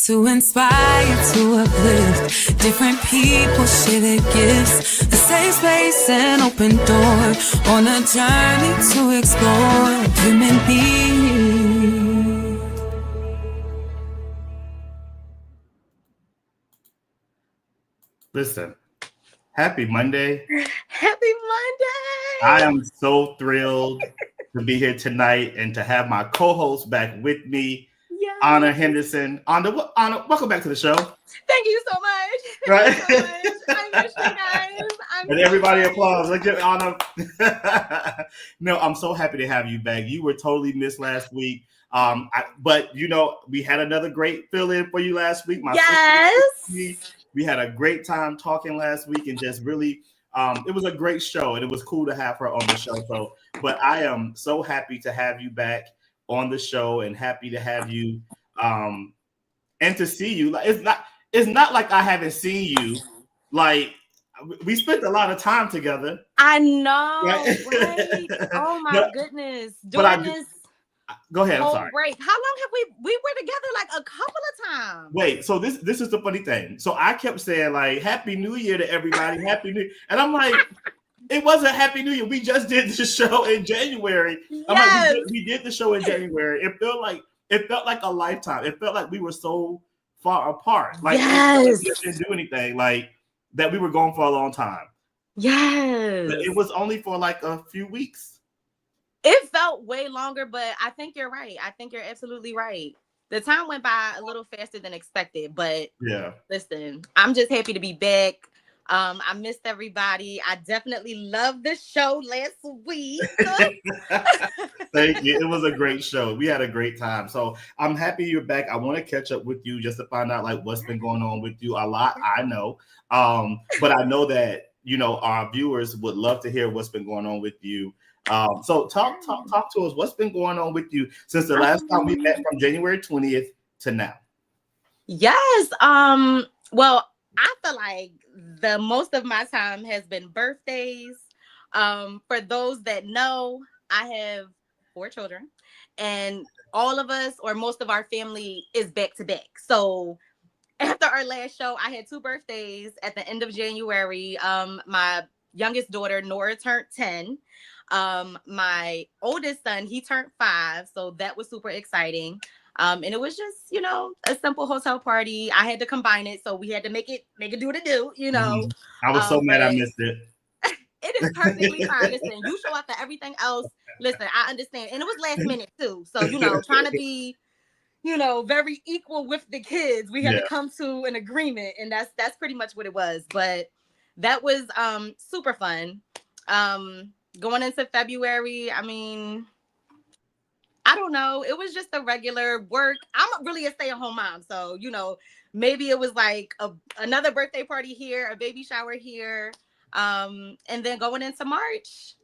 To inspire, to uplift, different people share their gifts. A safe space and open door on a journey to explore human beings. Listen, happy Monday. Happy Monday. I am so thrilled to be here tonight and to have my co-host back with me, Yes. Ana Henderson. Ana, welcome back to the show. Thank you so much. Right? Thank you so much. I miss you guys. And everybody applause. Let's give Ana. No, I'm so happy to have you back. You were totally missed last week. But you know, we had another great fill-in for you last week. Yes. We had a great time talking last week and just really it was a great show and it was cool to have her on the show. So, but I am so happy to have you back on the show and happy to have you and to see you. Like it's not like I haven't seen you. Like we spent a lot of time together. I know, right? Oh my goodness. But Doing this go ahead, I'm whole sorry. break. How long have we were together like a couple of times? Wait, so this is the funny thing. So I kept saying like Happy New Year to everybody, Happy New Year. And I'm like, it wasn't Happy New Year. We just did the show in January. Yes. I'm like, we did the show in January. It felt like a lifetime. It felt like we were so far apart. Like we didn't do anything. Like that we were gone for a long time. Yes. But it was only for like a few weeks. It felt way longer, but I think you're right. I think you're absolutely right. The time went by a little faster than expected, but yeah. Listen, I'm just happy to be back. I missed everybody. I definitely loved the show last week. Thank you. It was a great show. We had a great time. So I'm happy you're back. I want to catch up with you just to find out like what's been going on with you. A lot I know. But I know that, you know, our viewers would love to hear what's been going on with you. So talk to us. What's been going on with you since the last time we met from January 20th to now? Yes. Well, I feel like the most of my time has been birthdays. For those that know, I have 4 children, and all of us or most of our family is back to back. So after our last show, I had 2 birthdays at the end of January. My youngest daughter, Nora, turned 10. My oldest son, he turned 5. So that was super exciting. And it was just, you know, a simple hotel party. I had to combine it, so we had to make it do what it do, you know. I was so mad I missed it. It is perfectly fine. Listen, you show up for everything else. Listen, I understand. And it was last minute too. So, you know, trying to be, you know, very equal with the kids. We had to come to an agreement, and that's pretty much what it was. But that was super fun. Going into February, I mean, I don't know. It was just a regular work. I'm really a stay-at-home mom. So, you know, maybe it was like another birthday party here, a baby shower here. And then going into March,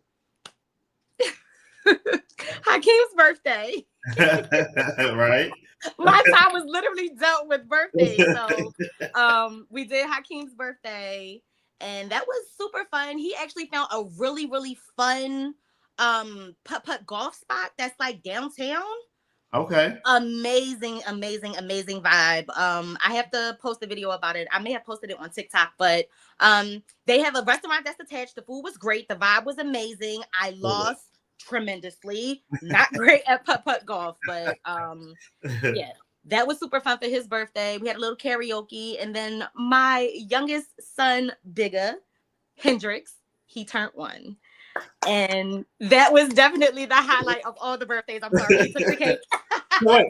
Hakeem's birthday. Right. My time was literally dealt with birthdays. So we did Hakeem's birthday, and that was super fun. He actually found a really, really fun putt golf spot that's like downtown. Okay. Amazing vibe. I have to post a video about it. I may have posted it on TikTok, but they have a restaurant that's attached. The food was great. The vibe was amazing. I lost tremendously. Not great at putt golf, but yeah, that was super fun for his birthday. We had a little karaoke, and then my youngest son, Bigga Hendrix, he turned 1. And that was definitely the highlight of all the birthdays. I'm sorry, he took the cake.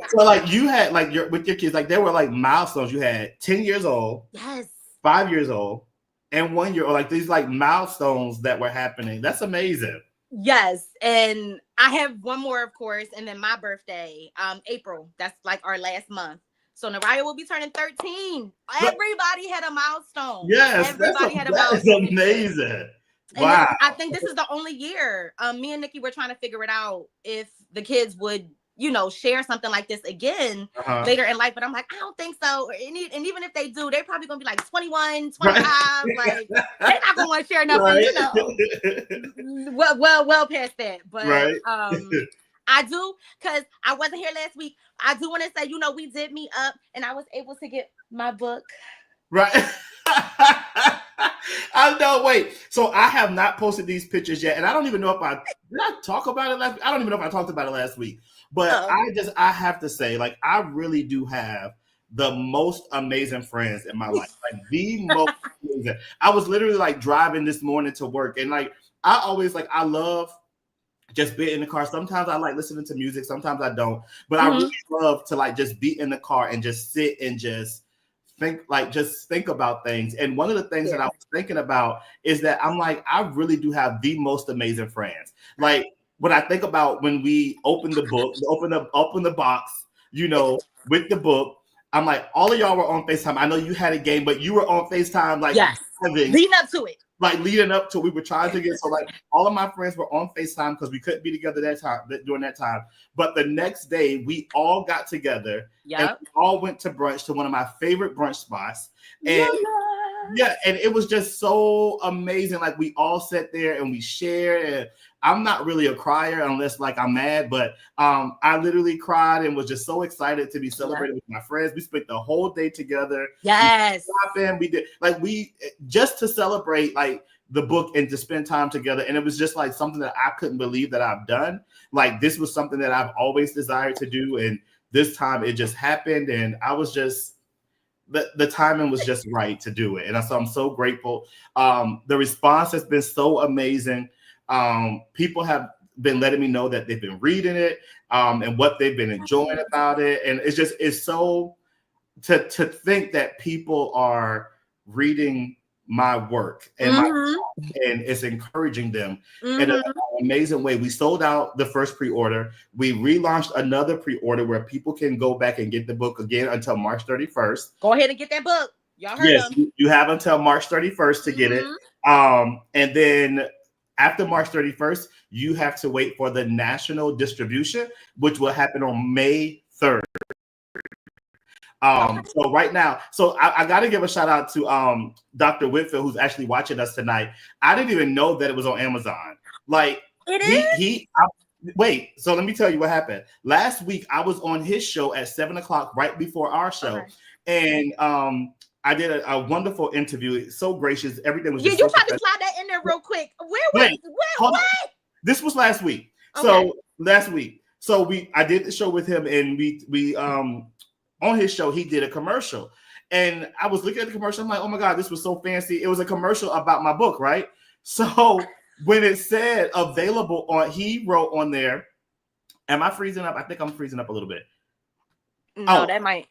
So like you had like with your kids, like there were like milestones. You had 10 years old, yes, 5 years old, and 1 year old. Like these like milestones that were happening. That's amazing. Yes, and I have one more, of course, and then my birthday, April. That's like our last month. So Naraya will be turning 13. Everybody had a milestone. Yes, everybody had a milestone. That's amazing. And wow. I think this is the only year. Me and Nikki were trying to figure it out if the kids would, you know, share something like this again later in life. But I'm like, I don't think so. And even if they do, they're probably going to be like 21, 25. Right. Like, they're not going to want to share nothing, you know. Well past that. But I do, because I wasn't here last week. I do want to say, we did meet up and I was able to get my book. Right. I know. Wait. So I have not posted these pictures yet, and I don't even know if did I talk about it last. I don't even know if I talked about it last week. But I have to say, like, I really do have the most amazing friends in my life. Like the most amazing. I was literally like driving this morning to work, and like I always like I love just being in the car. Sometimes I like listening to music, sometimes I don't. But I really love to like just be in the car and just sit and just think about things. And one of the things that I was thinking about is that I'm like, I really do have the most amazing friends. Like when I think about when we open the book, open the box, with the book, I'm like, all of y'all were on FaceTime. I know you had a game, but you were on FaceTime, like leading up to it. Like leading up to, we were trying to get, so like all of my friends were on FaceTime because we couldn't be together during that time. But the next day we all got together and we all went to brunch to one of my favorite brunch spots. And and it was just so amazing. Like we all sat there and we shared, and I'm not really a crier unless like I'm mad, but I literally cried and was just so excited to be celebrating with my friends. We spent the whole day together. Yes. We did just to celebrate like the book and to spend time together. And it was just like something that I couldn't believe that I've done. Like this was something that I've always desired to do. And this time it just happened. And I was just, the timing was just right to do it. And so I'm so grateful. The response has been so amazing. People have been letting me know that they've been reading it and what they've been enjoying about it. And it's so to think that people are reading my work and and it's encouraging them in an amazing way. We sold out the first pre-order. We relaunched another pre-order where people can go back and get the book again until March 31st. Go ahead and get that book. Y'all heard them. You have until March 31st to get it. And then after March 31st, you have to wait for the national distribution, which will happen on May 3rd. So right now, I got to give a shout out to Dr. Whitfield, who's actually watching us tonight. I didn't even know that it was on Amazon. Like wait, so let me tell you what happened. Last week, I was on his show at 7:00 right before our show. And I did a wonderful interview. It's so gracious. Everything was just you tried to slide that in there real quick. What? This was last week. Okay. So last week. So I did the show with him, and we on his show, he did a commercial. And I was looking at the commercial. I'm like, oh my God, this was so fancy. It was a commercial about my book, right? So when it said available he wrote on there, am I freezing up? I think I'm freezing up a little bit. No, that might.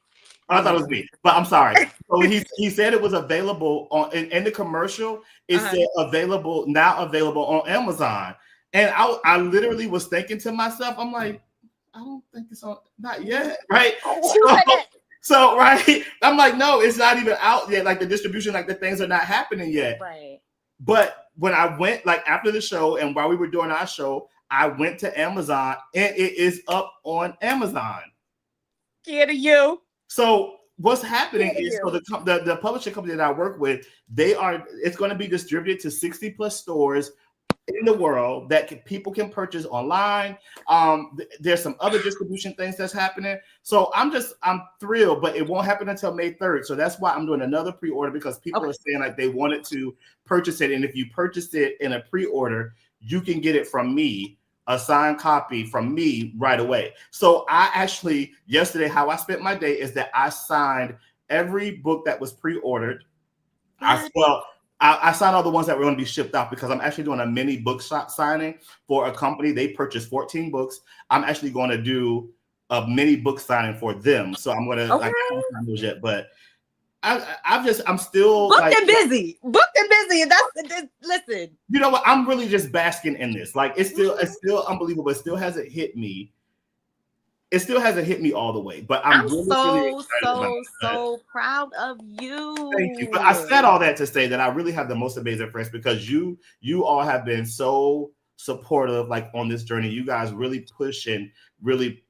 I thought it was me, but I'm sorry. So he said it was available in the commercial. It said available on Amazon. And I literally was thinking to myself, I'm like, I don't think it's on, not yet, right? So right, I'm like, no, it's not even out yet. Like the distribution, like the things are not happening yet. Right. But when I went, like after the show and while we were doing our show, I went to Amazon and it is up on Amazon. Get to you. So what's happening is, so the publishing company that I work with, it's going to be distributed to 60 plus stores in the world that people can purchase online. There's some other distribution things that's happening. So I'm thrilled, but it won't happen until May 3rd. So that's why I'm doing another pre-order, because people are saying like they wanted to purchase it. And if you purchase it in a pre-order, you can get it from me, a signed copy from me right away. So I actually, yesterday, how I spent my day is that I signed every book that was pre-ordered. I signed all the ones that were going to be shipped out, because I'm actually doing a mini book signing for a company. They purchased 14 books. I'm actually going to do a mini book signing for them. So I'm going to, I haven't signed those yet, but I'm still booked and busy. That's listen. You know what? I'm really just basking in this. Like it's still unbelievable. It still hasn't hit me. It still hasn't hit me all the way, but I'm really so proud of you. Thank you. But I said all that to say that I really have the most amazing friends, because you all have been so supportive, like on this journey. You guys really push and really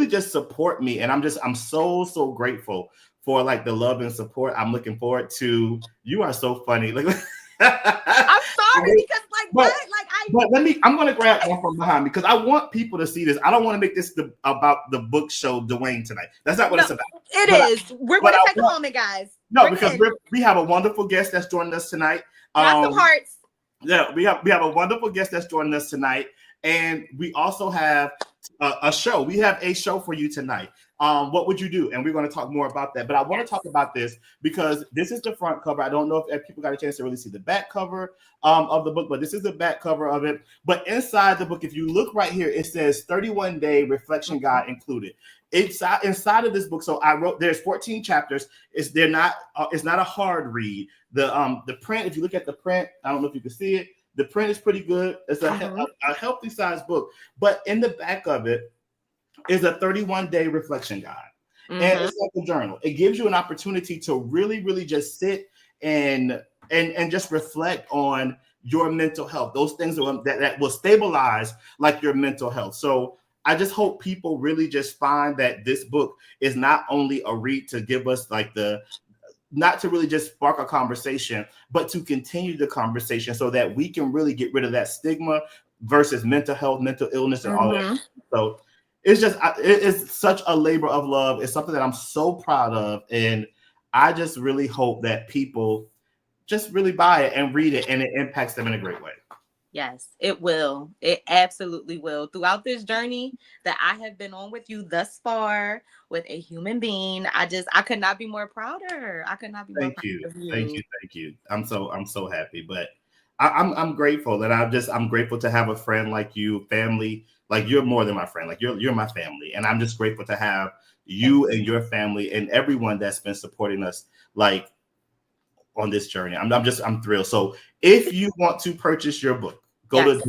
just support me, and I'm so grateful for like the love and support. I'm looking forward to. You are so funny. Like I'm sorry, because what? Like But I'm going to grab one from behind because I want people to see this. I don't want to make this about the book show Dwayne tonight. That's not what it's about. It is. We're going to take a moment, guys. No, because we have a wonderful guest that's joining us tonight. Got some hearts. Yeah, we have a wonderful guest that's joining us tonight. And we also have a show. We have a show for you tonight. What would you do? And we're going to talk more about that. But I want to talk about this because this is the front cover. I don't know if people got a chance to really see the back cover of the book, but this is the back cover of it. But inside the book, if you look right here, it says 31-day reflection guide included. It's inside of this book. So there's 14 chapters. It's not a hard read. The print, if you look at the print, I don't know if you can see it. The print is pretty good. It's a healthy sized book. But in the back of it is a 31-day reflection guide. And it's like a journal. It gives you an opportunity to really, really just sit and just reflect on your mental health. Those things that will stabilize like your mental health. So I just hope people really just find that this book is not only a read to give us like not to really just spark a conversation, but to continue the conversation so that we can really get rid of that stigma versus mental health, mental illness, and all that. So it's such a labor of love. It's something that I'm so proud of. And I just really hope that people just really buy it and read it and it impacts them in a great way. Yes, it will. It absolutely will. Throughout this journey that I have been on with you thus far with a human being, I could not be more prouder. I could not be more proud of you. Thank you. I'm so happy. But I'm grateful that I'm grateful to have a friend like you, family. Like you're more than my friend. Like you're my family. And I'm just grateful to have you and your family and everyone that's been supporting us like on this journey. I'm thrilled. So if you want to purchase your book, go to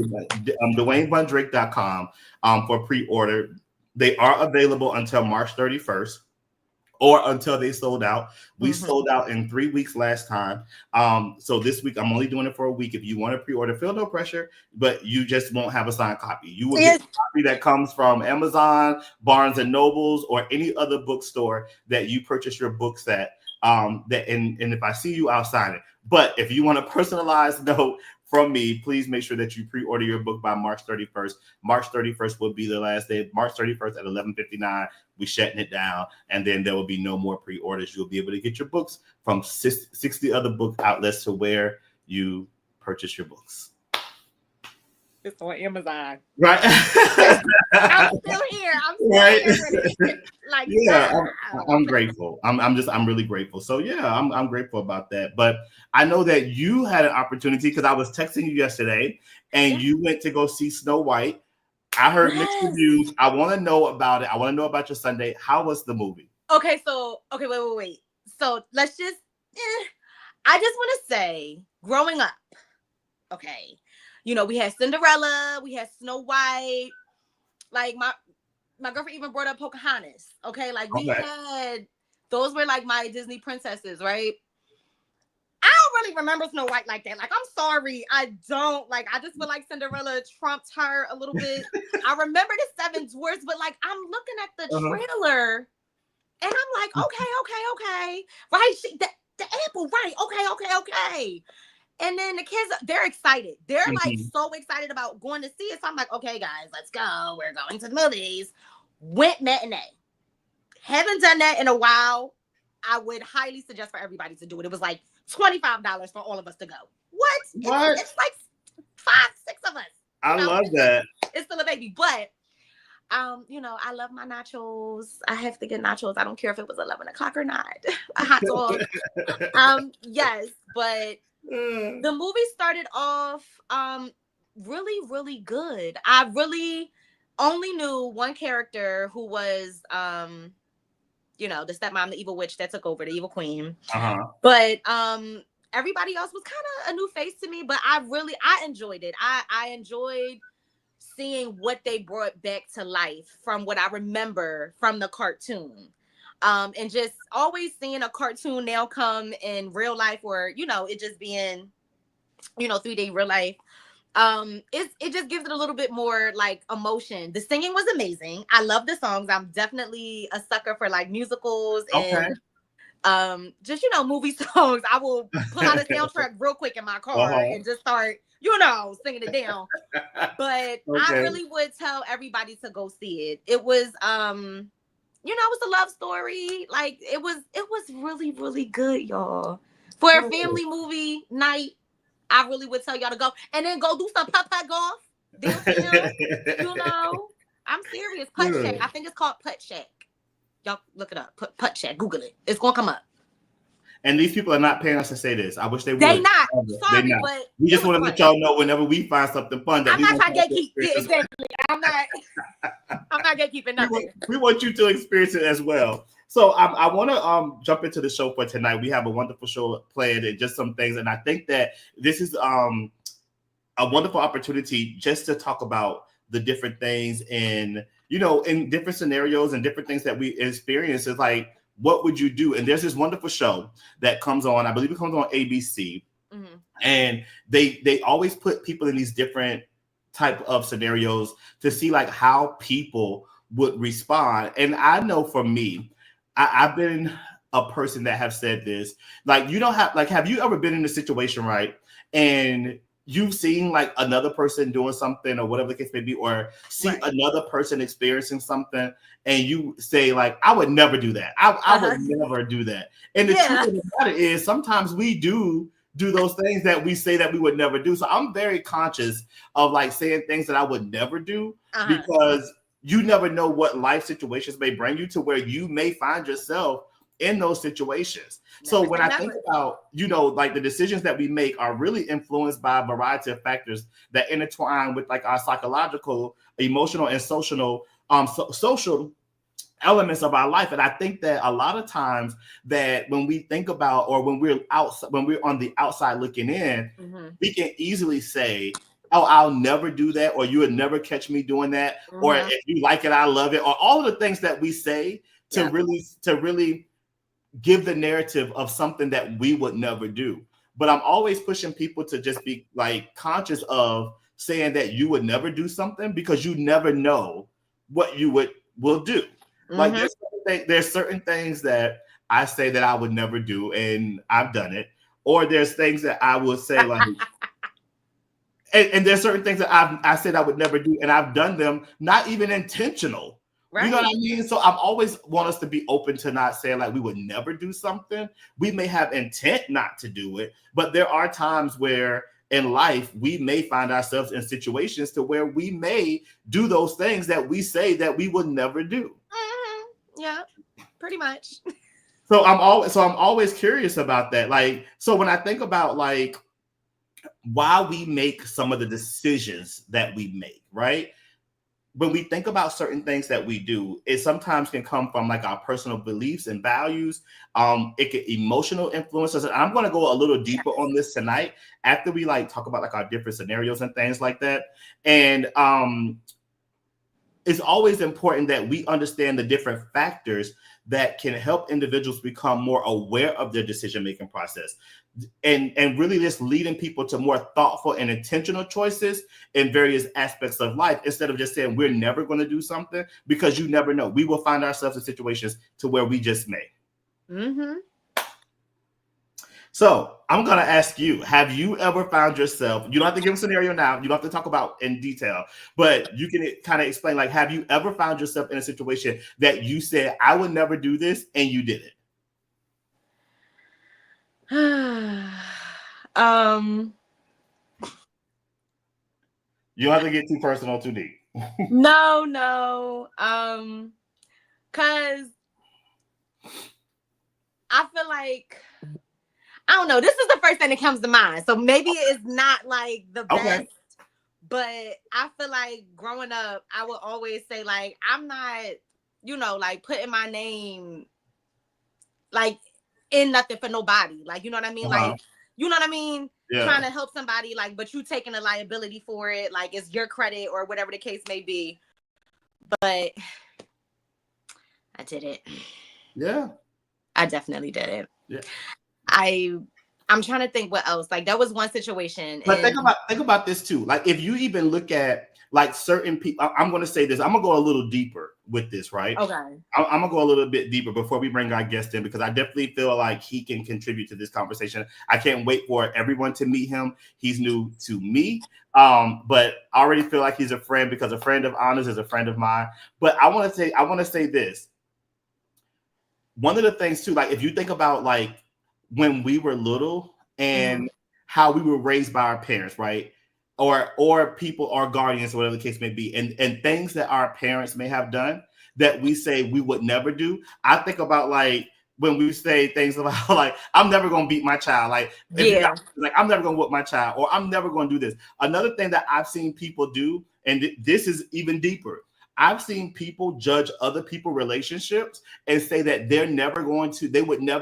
DwayneVonDrake.com for pre-order. They are available until March 31st or until they sold out. We sold out in 3 weeks last time. So this week, I'm only doing it for a week. If you want to pre-order, feel no pressure, but you just won't have a signed copy. You will get a copy that comes from Amazon, Barnes and Nobles, or any other bookstore that you purchase your books at. And if I see you, I'll sign it. But if you want a personalized note from me, please make sure that you pre-order your book by March 31st. March 31st will be the last day. March 31st at 11:59, we're shutting it down. And then there will be no more pre-orders. You'll be able to get your books from 60 other book outlets to where you purchase your books. It's on Amazon. Right. I'm still here. Like, yeah, I'm grateful. I'm really grateful. So yeah, I'm grateful about that. But I know that you had an opportunity because I was texting you yesterday and you went to go see Snow White. I heard mixed reviews. I want to know about it. I want to know about your Sunday. How was the movie? Okay, wait. So let's just I just want to say, growing up, okay. You know, we had Cinderella, we had Snow White. Like my girlfriend even brought up Pocahontas. Okay, like we had those were like my Disney princesses, right? I don't really remember Snow White like that. Like, I'm sorry, I don't. Like, I just feel like Cinderella trumped her a little bit. I remember the Seven Dwarfs, but like I'm looking at the trailer, and I'm like, okay, right? The apple, right? Okay. And then the kids, they're excited. They're like so excited about going to see it. So I'm like, okay, guys, let's go. We're going to the movies. Went matinee. Haven't done that in a while. I would highly suggest for everybody to do it. It was like $25 for all of us to go. What? It's like 5, 6 of us. I love that. It's still a baby, but you know, I love my nachos. I have to get nachos. I don't care if it was 11 o'clock or not. A hot dog. Yes, but the movie started off really, really good. I really only knew one character who was you know, the stepmom, the evil witch that took over, the evil queen. But everybody else was kind of a new face to me, but I enjoyed it. I enjoyed seeing what they brought back to life from what I remember from the cartoon. And just always seeing a cartoon now come in real life, or, you know, it just being, you know, 3D real life. It just gives it a little bit more like emotion. The singing was amazing. I love the songs. I'm definitely a sucker for like musicals and just, you know, movie songs. I will pull out a soundtrack real quick in my car and just start singing it down. But I Okay. really would tell everybody to go see it. It was it was a love story. Like it was really, really good, y'all. For a family movie night, I really would tell y'all to go. And then go do some putt-putt golf downtown. I'm serious. Putt Shack. I think it's called Putt Shack. Y'all look it up. Putt Shack. Google it. It's gonna come up. And these people are not paying us to say this. I wish they would. They not. They Sorry, not. but We just want to let y'all know whenever we find something fun that I'm not trying to gatekeep. Yeah, exactly. I'm not gatekeeping nothing. We want you to experience it as well. So I want to jump into the show for tonight. We have a wonderful show planned and just some things, and I think that this is a wonderful opportunity just to talk about the different things in different scenarios and different things that we experience. Is like, what would you do? And there's this wonderful show that comes on, I believe it comes on ABC, and they always put people in these different type of scenarios to see like how people would respond. And I know for me, I've been a person that have said this, like, have you ever been in a situation, right? And you've seen like another person doing something or whatever the case may be, or see another person experiencing something, and you say like, I would never do that. I would never do that. And the truth of the matter is sometimes we do those things that we say that we would never do. So I'm very conscious of like saying things that I would never do, because you never know what life situations may bring you to where you may find yourself in those situations. So when I think about, like the decisions that we make are really influenced by a variety of factors that intertwine with like our psychological, emotional, and social elements of our life. And I think that a lot of times that when we think about, or when we're on the outside looking in, we can easily say, oh, I'll never do that, or you would never catch me doing that, or if you like it, I love it, or all of the things that we say to really give the narrative of something that we would never do. But I'm always pushing people to just be like conscious of saying that you would never do something, because you never know what you will do. Like there's certain things that I say that I would never do, and I've done it. Or there's things that I will say like, and there's certain things that I said I would never do, and I've done them, not even intentional. Right. You know what I mean? So I'm always want us to be open to not saying like we would never do something. We may have intent not to do it, but there are times where in life we may find ourselves in situations to where we may do those things that we say that we would never do. Yeah, pretty much. So I'm always curious about that. Like, so when I think about like why we make some of the decisions that we make, right? When we think about certain things that we do, it sometimes can come from like our personal beliefs and values. It can emotional influences. And I'm going to go a little deeper on this tonight after we like talk about like our different scenarios and things like that. And it's always important that we understand the different factors that can help individuals become more aware of their decision-making process. And really just leading people to more thoughtful and intentional choices in various aspects of life, instead of just saying we're never going to do something, because you never know. We will find ourselves in situations to where we just may. So I'm going to ask you, have you ever found yourself, you don't have to give a scenario now, you don't have to talk about in detail, but you can kind of explain, like, have you ever found yourself in a situation that you said, I would never do this, and you did it? You don't have to get too personal, too deep. No. Cause I feel like, I don't know, this is the first thing that comes to mind. So maybe it's not like the best, but I feel like growing up, I would always say like, I'm not, like putting my name like in nothing for nobody. Like, you know what I mean? Like, you know what I mean? Yeah. Trying to help somebody, like, but you taking a liability for it. Like, it's your credit or whatever the case may be. But I did it. Yeah. I definitely did it. Yeah. I'm trying to think what else. Like, that was one situation. But think about this too. Like, if you even look at like certain people. I'm going to say this. I'm going to go a little deeper with this, right? Okay. I'm going to go a little bit deeper before we bring our guest in, because I definitely feel like he can contribute to this conversation. I can't wait for everyone to meet him. He's new to me, but I already feel like he's a friend, because a friend of Ana's is a friend of mine. But I want to say this. One of the things too, like if you think about like when we were little and how we were raised by our parents, right? Or people, or guardians, or whatever the case may be, and things that our parents may have done that we say we would never do. I think about like when we say things about like, I'm never gonna beat my child, like like I'm never gonna whoop my child, or I'm never gonna do this. Another thing that I've seen people do, and this is even deeper. I've seen people judge other people's relationships and say that they would never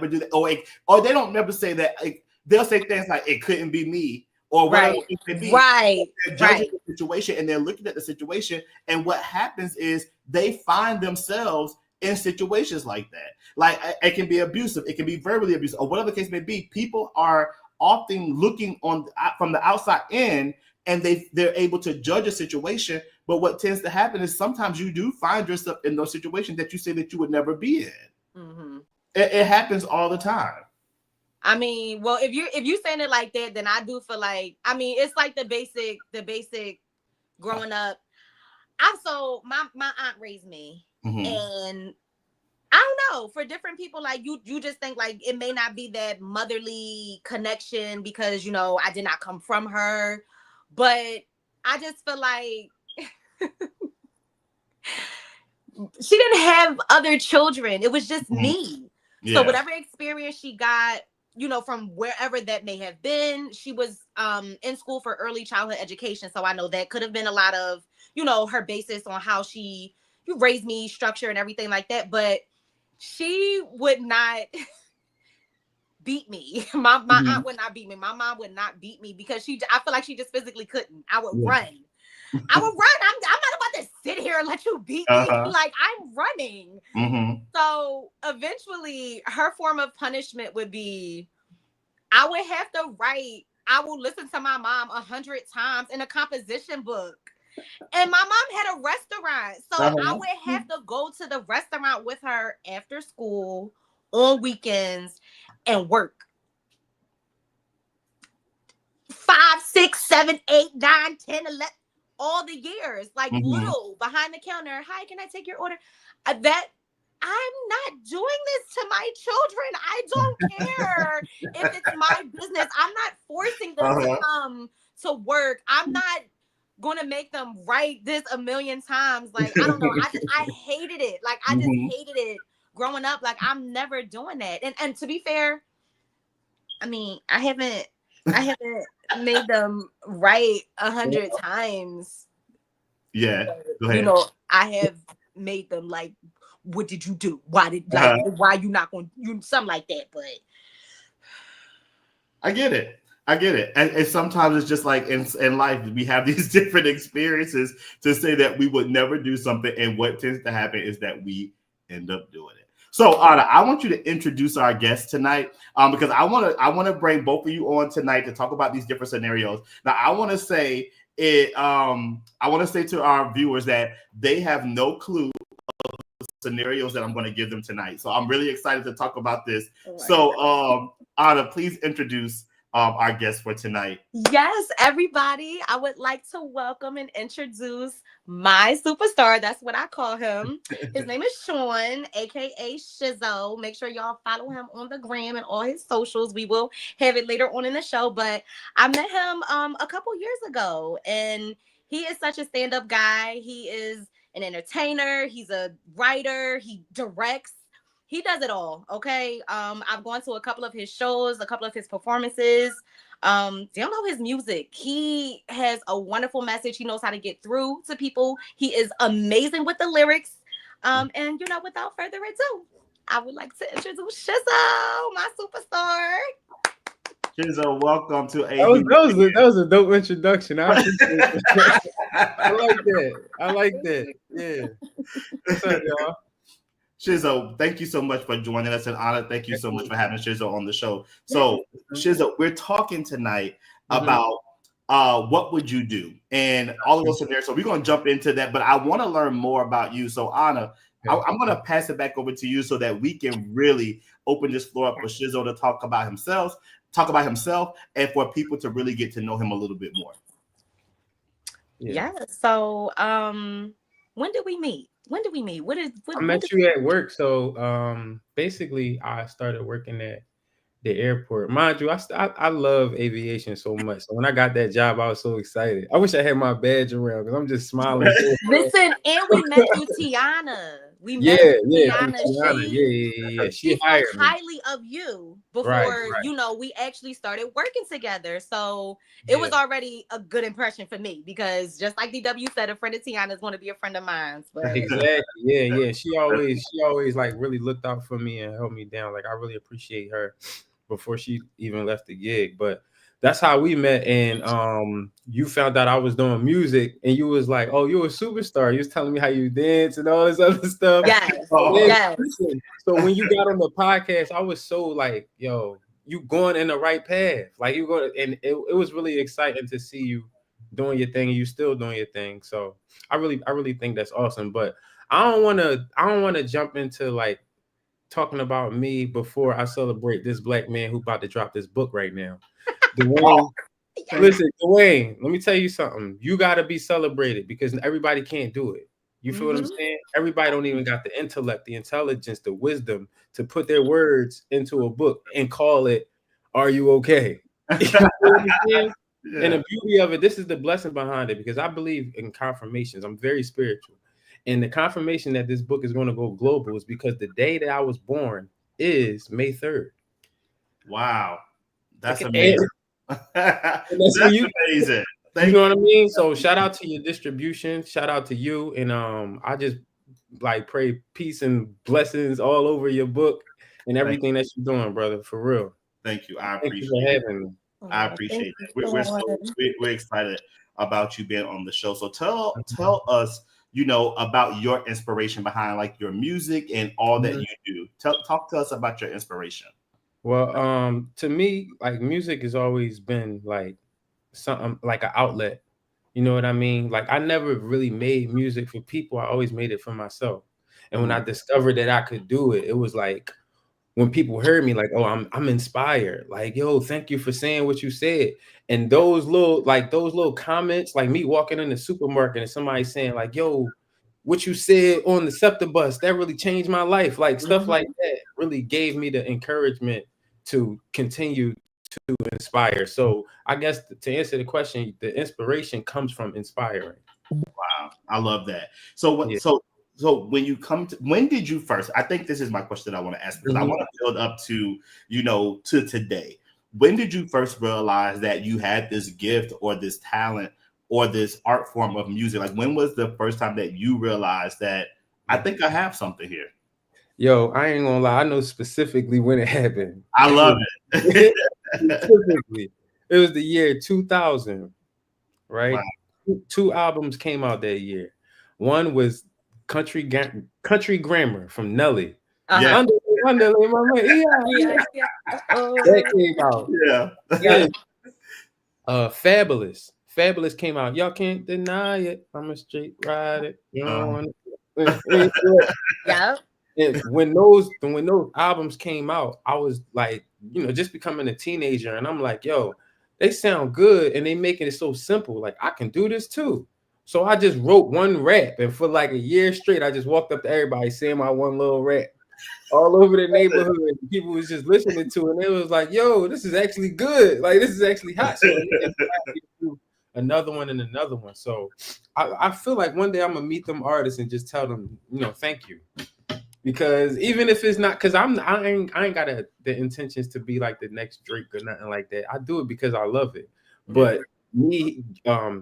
do that, or they don't never say that. Like, they'll say things like, it couldn't be me, or whatever it could be. They're judging the situation, and they're looking at the situation, and what happens is they find themselves in situations like that. Like, it can be abusive, it can be verbally abusive, or whatever the case may be. People are often looking from the outside in, and they're able to judge a situation. But what tends to happen is sometimes you do find yourself in those situations that you say that you would never be in. It happens all the time. I mean, well, if you saying it like that, then I do feel like, I mean, it's like the basic growing up. So my aunt raised me, and I don't know, for different people, like you just think like it may not be that motherly connection because, you know, I did not come from her, but I just feel like she didn't have other children. It was just me. Yeah. So whatever experience she got, you know, from wherever that may have been, she was in school for early childhood education. So I know that could have been a lot of, you know, her basis on how you raised me, structure and everything like that. But she would not beat me. My aunt would not beat me. My mom would not beat me because I feel like she just physically couldn't. I would run. I would run. I'm not about to sit here and let you beat me. Like, I'm running. So eventually her form of punishment would be, I would have to write, I will listen to my mom 100 times in a composition book. And my mom had a restaurant. So I would have to go to the restaurant with her after school on weekends and work 5, 6, 7, 8, 9, 10, 11, all the years, like little behind the counter. Hi, can I take your order? That I'm not doing this to my children. I don't care if it's my business. I'm not forcing them to come to work. I'm not going to make them write this a million times. Like, I don't know. I hated it. Like, I just hated it growing up. Like, I'm never doing that. And to be fair, I mean, I haven't made them write 100 times. Yeah. Go ahead. You know, I have made them like, what did you do? Why you not going to something like that? But I get it. And sometimes it's just like in life, we have these different experiences to say that we would never do something. And what tends to happen is that we end up doing it. So Ana, I want you to introduce our guest tonight, because I want to bring both of you on tonight to talk about these different scenarios. Now, I want to say to our viewers that they have no clue of the scenarios that I'm going to give them tonight. So I'm really excited to talk about this. So Ana, please introduce our guest for tonight. Yes, everybody. I would like to welcome and introduce my superstar. That's what I call him. His name is Sean, aka Shizzo. Make sure y'all follow him on the gram and all his socials. We will have it later on in the show. But I met him a couple years ago, and he is such a stand-up guy. He is an entertainer. He's a writer. He directs. He does it all. Okay. I've gone to a couple of his shows, a couple of his performances. Don't know his music. He has a wonderful message. He knows how to get through to people. He is amazing with the lyrics. And you know, without further ado, I would like to introduce Shizzo, my superstar. Shizzo, welcome to a. That was a dope introduction. I appreciate it. I like that. Yeah. What's up, y'all? Shizzo, thank you so much for joining us, and Ana, thank you so much for having Shizzo on the show. So, Shizzo, we're talking tonight about what would you do? And all of those scenarios. So we're going to jump into that, but I want to learn more about you. So Ana, I'm going to pass it back over to you so that we can really open this floor up for Shizzo to talk about himself, and for people to really get to know him a little bit more. Yeah. So, when did we meet? What I met you at work. So, basically, I started working at the airport. Mind you, I love aviation so much. So when I got that job, I was so excited. I wish I had my badge around because I'm just smiling. Listen, and we met through Tiana. Yeah. She spoke highly of you before, you know, we actually started working together. So it was already a good impression for me because just like DW said, a friend of Tiana's want to be a friend of mine. But... Exactly. Yeah. She always like really looked out for me and held me down. Like I really appreciate her before she even left the gig. But that's how we met. And you found out I was doing music and you was like, oh, you're a superstar. You was telling me how you dance and all this other stuff. Yes. So when you got on the podcast, I was so like, yo, you going in the right path. Like you going, and it was really exciting to see you doing your thing and you still doing your thing. So I really think that's awesome. But I don't want to jump into like talking about me before I celebrate this black man who about to drop this book right now. Dwayne, listen, Dwayne, let me tell you something. You got to be celebrated because everybody can't do it. You feel what I'm saying? Everybody don't even got the intellect, the intelligence, the wisdom to put their words into a book and call it, "Are you okay?" You know what I'm saying? Yeah. And the beauty of it, this is the blessing behind it because I believe in confirmations. I'm very spiritual. And the confirmation that this book is going to go global is because the day that I was born is May 3rd. Wow. That's amazing. That's amazing. You know what I mean? So shout out to your distribution. Shout out to you. And I just like pray peace and blessings all over your book and everything that you're doing, brother. For real. Thank you. I appreciate you for having me. I appreciate it. We're excited about you being on the show. So tell us, you know, about your inspiration behind like your music and all that you do. Talk to us about your inspiration. Well, to me, like music has always been like something like an outlet. You know what I mean? Like I never really made music for people. I always made it for myself. And when I discovered that I could do it, it was like when people heard me, like, oh, I'm inspired. Like, yo, thank you for saying what you said. And those little comments, like me walking in the supermarket and somebody saying, like, yo, what you said on the SEPTA bus, that really changed my life. Like stuff like that really gave me the encouragement to continue to inspire. So I guess to answer the question, the inspiration comes from inspiring. Wow, I love that. So when you come to, when did you first, I think this is my question that I want to ask because I want to build up to, you know, to today. When did you first realize that you had this gift or this talent or this art form of music? Like when was the first time that you realized that I think I have something here? Yo, I ain't gonna lie. I know specifically when it happened. I love it. Specifically, it was the year 2000, right? Wow. Two albums came out that year. One was Country Grammar from Nelly. Underlay, my man. That came out. Yeah. Fabulous came out. Y'all can't deny it. I'm a straight rider. You know. Yeah. And when those albums came out, I was like, you know, just becoming a teenager, and I'm like, yo, they sound good, and they making it so simple. Like I can do this too. So I just wrote one rap, and for like a year straight, I just walked up to everybody saying my one little rap all over the neighborhood. And people was just listening to it, and it was like, yo, this is actually good. Like this is actually hot. So another one and another one. So I feel like one day I'm gonna meet them artists and just tell them, you know, thank you. Because even if it's not, because I ain't got the intentions to be like the next Drake or nothing like that. I do it because I love it. But me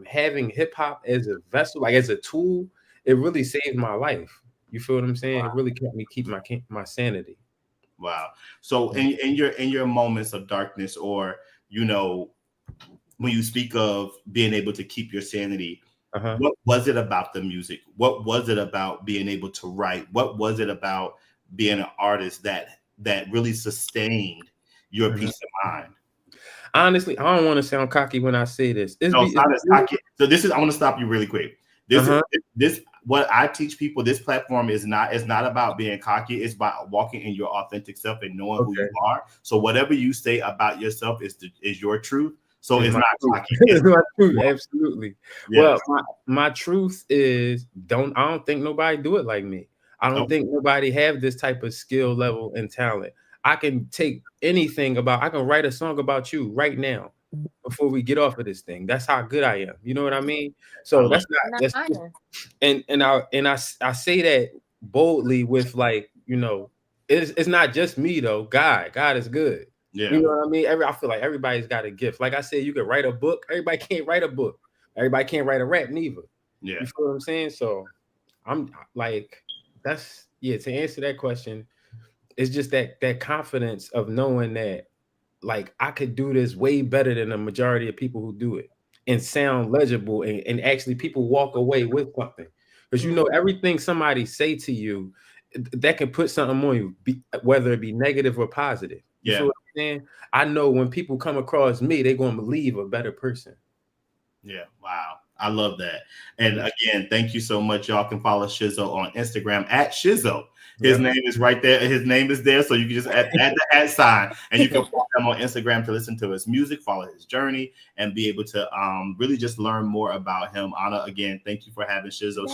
having hip hop as a vessel, like as a tool, it really saved my life. You feel what I'm saying? Wow. It really helped me keep my sanity. Wow. So in your moments of darkness, or you know, when you speak of being able to keep your sanity, what was it about the music? What was it about being able to write? What was it about being an artist that really sustained your peace of mind? honestly, I don't want to sound cocky when I say this. No, it's not as cocky. So this is, I want to stop you really quick. This is this what I teach people. This platform is not, it's not about being cocky. It's about walking in your authentic self and knowing who you are. So whatever you say about yourself is your truth. So it's not cocky. It's my truth. Absolutely. Yes. Well, my truth is I don't think nobody do it like me. I don't think nobody have this type of skill level and talent. I can take anything I can write a song about you right now before we get off of this thing. That's how good I am. You know what I mean? So that's I say that boldly with, like, you know, it's not just me though. God is good. Yeah. You know what I mean? I feel like everybody's got a gift. Like I said, you could write a book. Everybody can't write a book. Everybody can't write a rap neither. Yeah. You feel what I'm saying? So I'm like, to answer that question, it's just that confidence of knowing that, like, I could do this way better than the majority of people who do it and sound legible, and actually people walk away with something. Because, you know, everything somebody say to you, that can put something on you, whether it be negative or positive. You feel what I'm saying? I know when people come across me, they're going to leave a better person. Yeah. Wow. I love that. And again, thank you so much. Y'all can follow Shizzo on Instagram at Shizzo. His name is right there. His name is there. So you can just add the @sign, and you can follow him on Instagram to listen to his music, follow his journey, and be able to really just learn more about him. Ana, again, thank you for having Shizzo.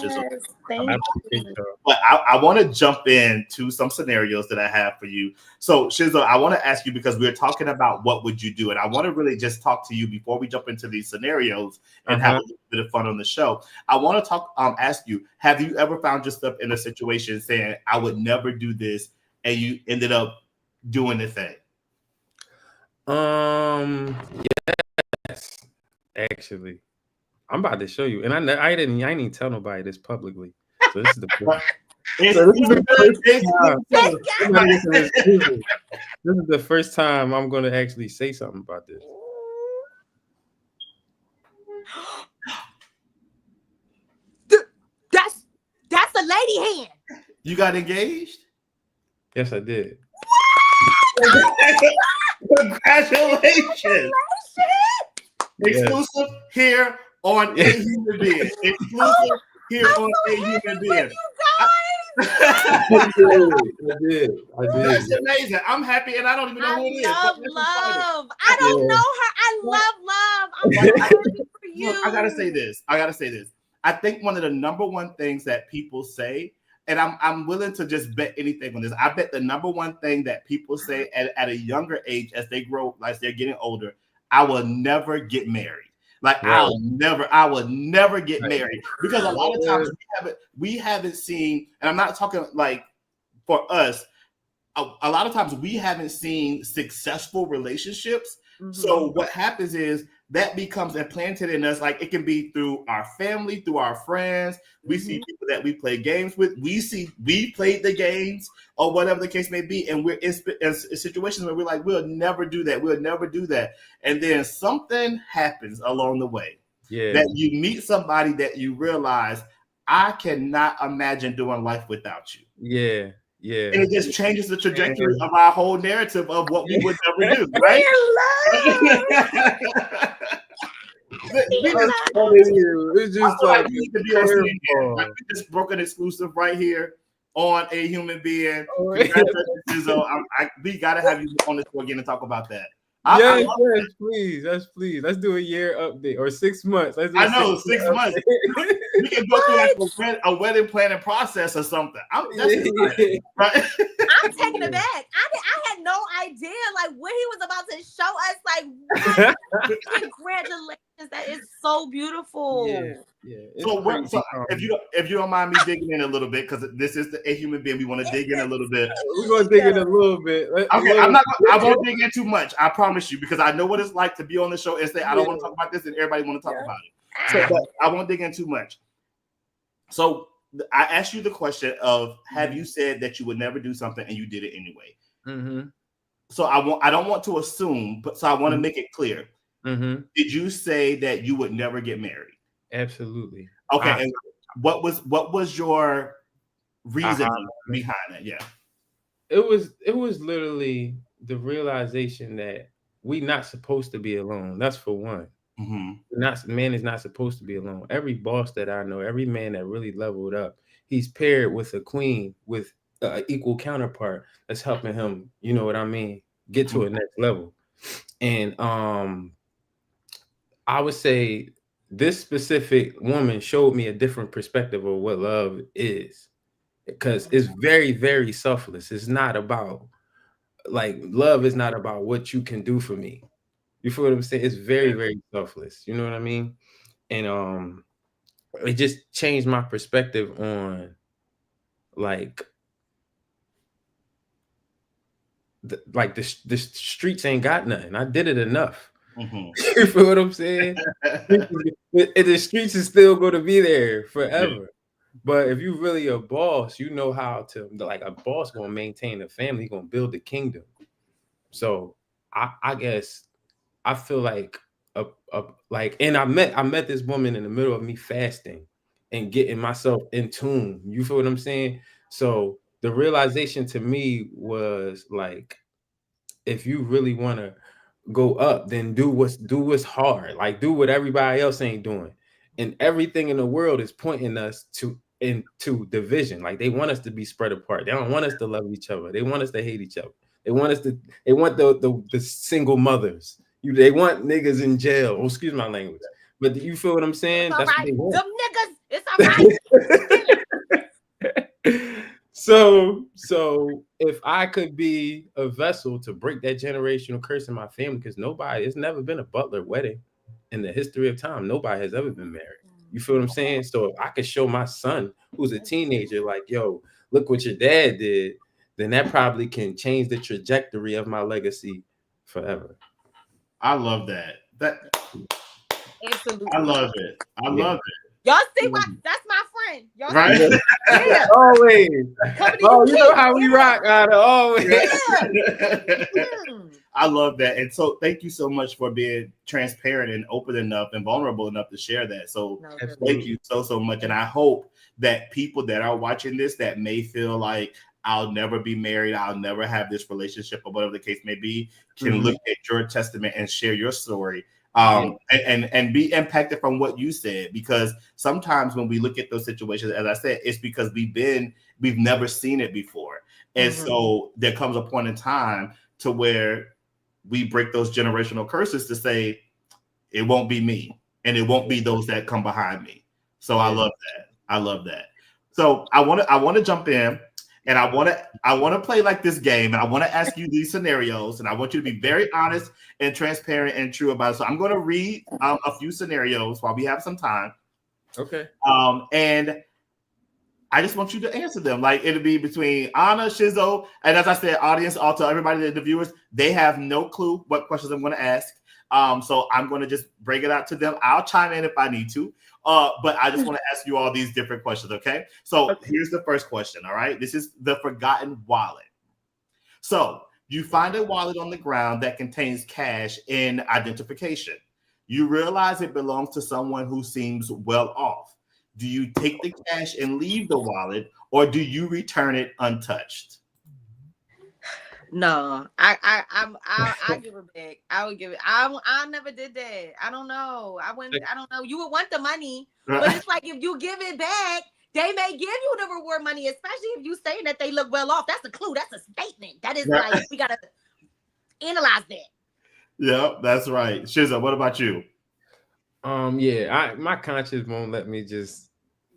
Thank you. But I want to jump into some scenarios that I have for you. So Shizzo, I want to ask you, because we're talking about what would you do, and I want to really just talk to you before we jump into these scenarios and have a little bit of fun on the show. I want to ask you, have you ever found yourself in a situation saying, I would never do this, and you ended up doing the thing? Yes, actually, I'm about to show you, and I didn't even tell nobody this publicly. So this is the this is the first time I'm going to actually say something about this. That's a lady hand. You got engaged? Yes, I did. Congratulations. Exclusive here on A Human Being. Exclusive here on A Human Being. I did. That's amazing. I'm happy, and I don't even know who it is. I don't know her. I love. I'm so happy for you. Look, I gotta say this. I think one of the number one things that people say, and I'm willing to just bet anything on this. I bet the number one thing that people say at a younger age, as they grow, like they're getting older, I will never get married. Like, I will never get married, because a lot of times we haven't seen, and I'm not talking like for us, a lot of times we haven't seen successful relationships. So what happens is that becomes implanted in us. Like, it can be through our family, through our friends. We see people that we play games with. We played the games, or whatever the case may be. And we're in situations where we're like, we'll never do that. We'll never do that. And then something happens along the way. That you meet somebody that you realize, I cannot imagine doing life without you. Yeah. And it just changes the trajectory of our whole narrative of what we would never do, right? It's just like we just broke an exclusive right here on A Human Being. We gotta have you on the show again and talk about that. Yes, please. Let's do a year update, or 6 months. I know, 6 months. We can go through like a wedding planning process or something. I'm taking it back. I had no idea like what he was about to show us. Like, congratulations! That is so beautiful. So if you don't mind me digging in a little bit, because this is A Human Being, we want to dig in a little bit. We're gonna dig in a little bit. Okay, I won't dig in too much. I promise you, because I know what it's like to be on the show and say I don't want to talk about this, and everybody want to talk about it. So, but I won't dig in too much. So I asked you the question of, have you said that you would never do something and you did it anyway? So I don't want to assume, but so I want to make it clear. Did you say that you would never get married? Absolutely. Okay. And what was your reason behind that? Yeah. It was literally the realization that we not supposed to be alone. That's for one. Man is not supposed to be alone. Every boss that I know, every man that really leveled up, he's paired with a queen with an equal counterpart that's helping him, you know what I mean, get to a next level. And I would say this specific woman showed me a different perspective of what love is, because it's very, very selfless. It's not about, like, love is not about what you can do for me. You feel what I'm saying? It's very, very selfless. You know what I mean? And it just changed my perspective on, like, the streets ain't got nothing. I did it enough. You feel what I'm saying? The streets is still going to be there forever. Yeah. But if you really a boss, you know how to, like, a boss gonna maintain a family, gonna build the kingdom. So I guess I feel like and I met this woman in the middle of me fasting and getting myself in tune. You feel what I'm saying? So the realization to me was like, if you really want to go up, then do what's hard. Like, do what everybody else ain't doing. And everything in the world is pointing us into division. Like, they want us to be spread apart. They don't want us to love each other. They want us to hate each other. They want the single mothers. They want niggas in jail. Oh, excuse my language. But you feel what I'm saying? That's all right. Them niggas, it's all right. So if I could be a vessel to break that generational curse in my family, because it's never been a Butler wedding in the history of time. Nobody has ever been married. You feel what I'm saying? So if I could show my son, who's a teenager, like, yo, look what your dad did, then that probably can change the trajectory of my legacy forever. I love that. Absolutely. I love it. I love it. Y'all see what? That's my friend. Y'all right? See? Yeah. Always. Oh, you know how we rock, Ana. Always. Yeah. I love that. And so thank you so much for being transparent and open enough and vulnerable enough to share that. So thank you so much. And I hope that people that are watching this that may feel like, I'll never be married, I'll never have this relationship, or whatever the case may be, can look at your testament and share your story. And be impacted from what you said, because sometimes when we look at those situations, as I said, it's because we've never seen it before. And so there comes a point in time to where we break those generational curses to say, it won't be me and it won't be those that come behind me. So I love that. I love that. So I want to jump in. And I want to play like this game, and I want to ask you these scenarios, and I want you to be very honest and transparent and true about it. So I'm going to read a few scenarios while we have some time. Okay. And I just want you to answer them. Like, it'll be between Ana, Shizzo, and as I said, audience, also everybody, the viewers, they have no clue what questions I'm going to ask. So I'm going to just bring it out to them. I'll chime in if I need to. But I just want to ask you all these different questions, okay? So here's the first question, all right? This is the forgotten wallet. So you find a wallet on the ground that contains cash in identification. You realize it belongs to someone who seems well off. Do you take the cash and leave the wallet, or do you return it untouched? No, I give it back. I would give it. I never did that. I don't know. I don't know. You would want the money, but it's like, if you give it back, they may give you the reward money, especially if you saying that they look well off. That's a clue. That's a statement. That is like, we gotta analyze that. Yeah, that's right. Shizza, what about you? Yeah, my conscience won't let me just.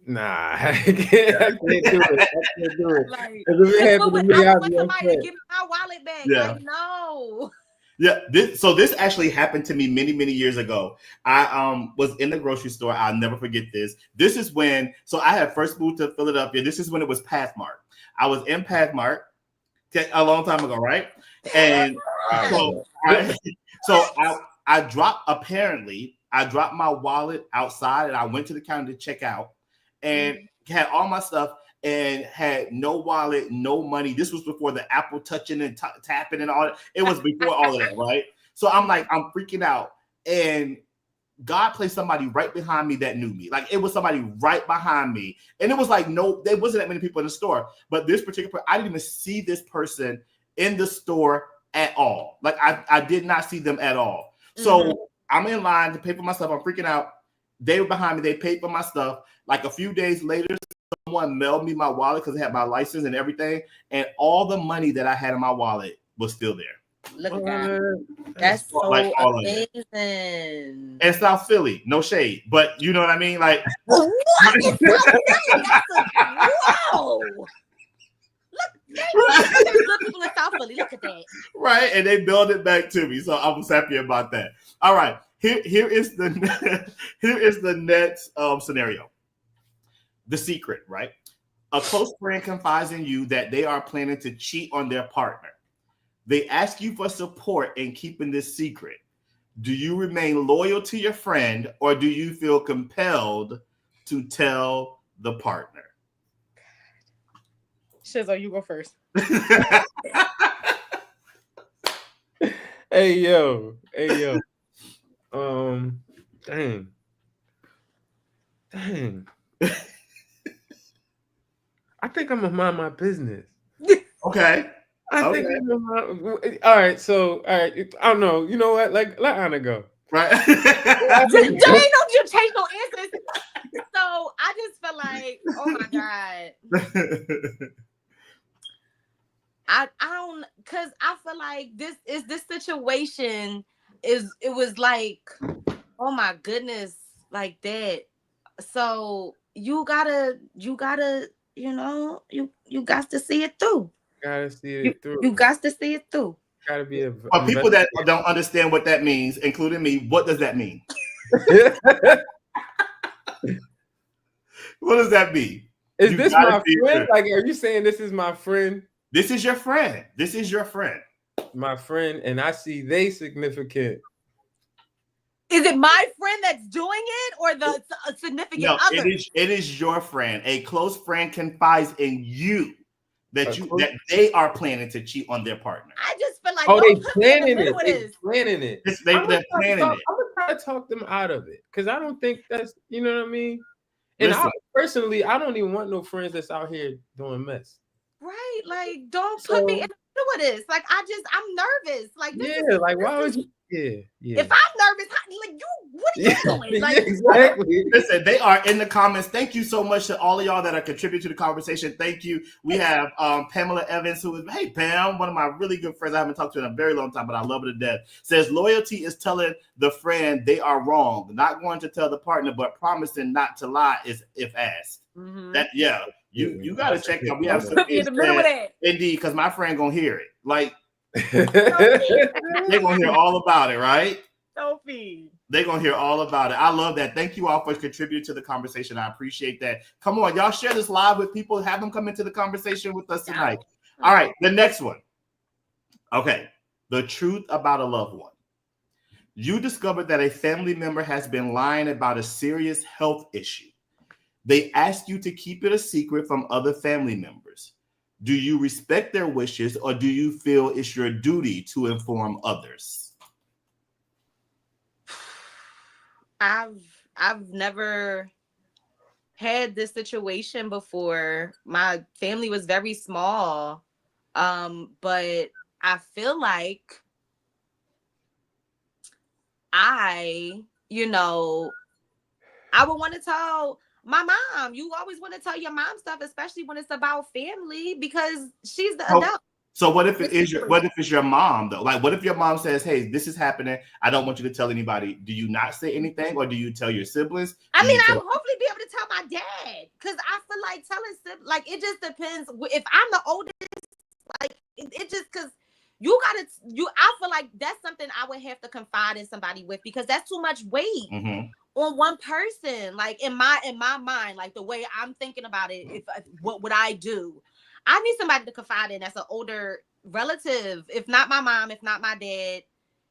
Nah, I can't do it. I can't do it. Like, I want somebody to give me my wallet back. Yeah. Like, no. Yeah, this actually happened to me many years ago. I was in the grocery store. I'll never forget this. This is when, so I had first moved to Philadelphia. This is when it was Pathmark. I was in Pathmark a long time ago, right? And I dropped my wallet outside, and I went to the counter to check out, and had all my stuff and had no wallet, no money. This was before the Apple touching and tapping and all that. It was before all of that, right? So I'm freaking out. And God placed somebody right behind me that knew me. Like, it was somebody right behind me. And it was like, there wasn't that many people in the store. But this particular person, I didn't even see this person in the store at all. Like I did not see them at all. So I'm in line to pay for my stuff. I'm freaking out. They were behind me. They paid for my stuff. Like a few days later, someone mailed me my wallet because it had my license and everything. And all the money that I had in my wallet was still there. Look at that. That's so like all amazing. Of it. And South Philly, no shade, but you know what I mean? Like, what? It's South Philly? Whoa. Look, there's good people in South Philly. Look at that. Right, and they billed it back to me, so I was happy about that. All right, here is the next scenario. The secret, right? A close friend confides in you that they are planning to cheat on their partner. They ask you for support in keeping this secret. Do you remain loyal to your friend, or do you feel compelled to tell the partner? Shizzo, you go first. Hey yo. Dang. I think I'm gonna mind my business. Okay. I think I'm gonna mind. All right. I don't know. You know what? Like, let Ana go. Right. You change no answers. So I just feel like, oh my God. I don't, cause I feel like this situation it was like, oh my goodness, like that. So you gotta, you got to see it through. Gotta see it through. You got to see it through. Gotta be a. For people that don't understand what that means, including me, what does that mean? What does that mean? Is this my friend? Like, are you saying this is my friend? This is your friend. This is your friend. My friend, and I see they significant. Is it my friend that's doing it, or the significant other? It is your friend. A close friend confides in you that they are planning to cheat on their partner. I just feel like they planning it. They're planning it. They're planning it. I'm gonna try to talk them out of it because I don't think that's, you know what I mean. And Listen, I don't even want no friends that's out here doing mess. Right, like don't put me in the middle of this. Like I'm nervous. Like why would you? Yeah. If I'm nervous, what are you doing? Like, exactly. Listen, they are in the comments. Thank you so much to all of y'all that are contributing to the conversation. Thank you. We have Pamela Evans, who is, hey Pam, one of my really good friends I haven't talked to in a very long time, but I love her to death. Says loyalty is telling the friend they are wrong, not going to tell the partner, but promising not to lie is if asked. Mm-hmm. You got to check out. We have some in the middle of that. Indeed, because my friend gonna hear it. Like they're gonna hear all about it, right? Sophie. They're gonna hear all about it. I love that. Thank you all for contributing to the conversation. I appreciate that. Come on, y'all share this live with people. Have them come into the conversation with us tonight. All right, the next one. Okay, the truth about a loved one. You discovered that a family member has been lying about a serious health issue. They ask you to keep it a secret from other family members. Do you respect their wishes, or do you feel it's your duty to inform others? I've never had this situation before. My family was very small, but I feel like I would want to tell my mom. You always want to tell your mom stuff, especially when it's about family, because she's the adult. So what if it's your mom though? Like, what if your mom says, "Hey, this is happening. I don't want you to tell anybody." Do you not say anything, or do you tell your siblings? I'll hopefully be able to tell my dad, because I feel like telling siblings, like, it just depends. If I'm the oldest, like it just, because I feel like that's something I would have to confide in somebody with, because that's too much weight. Mm-hmm. On one person. Like in my mind, like the way I'm thinking about it, what would I do? I need somebody to confide in that's an older relative, if not my mom, if not my dad.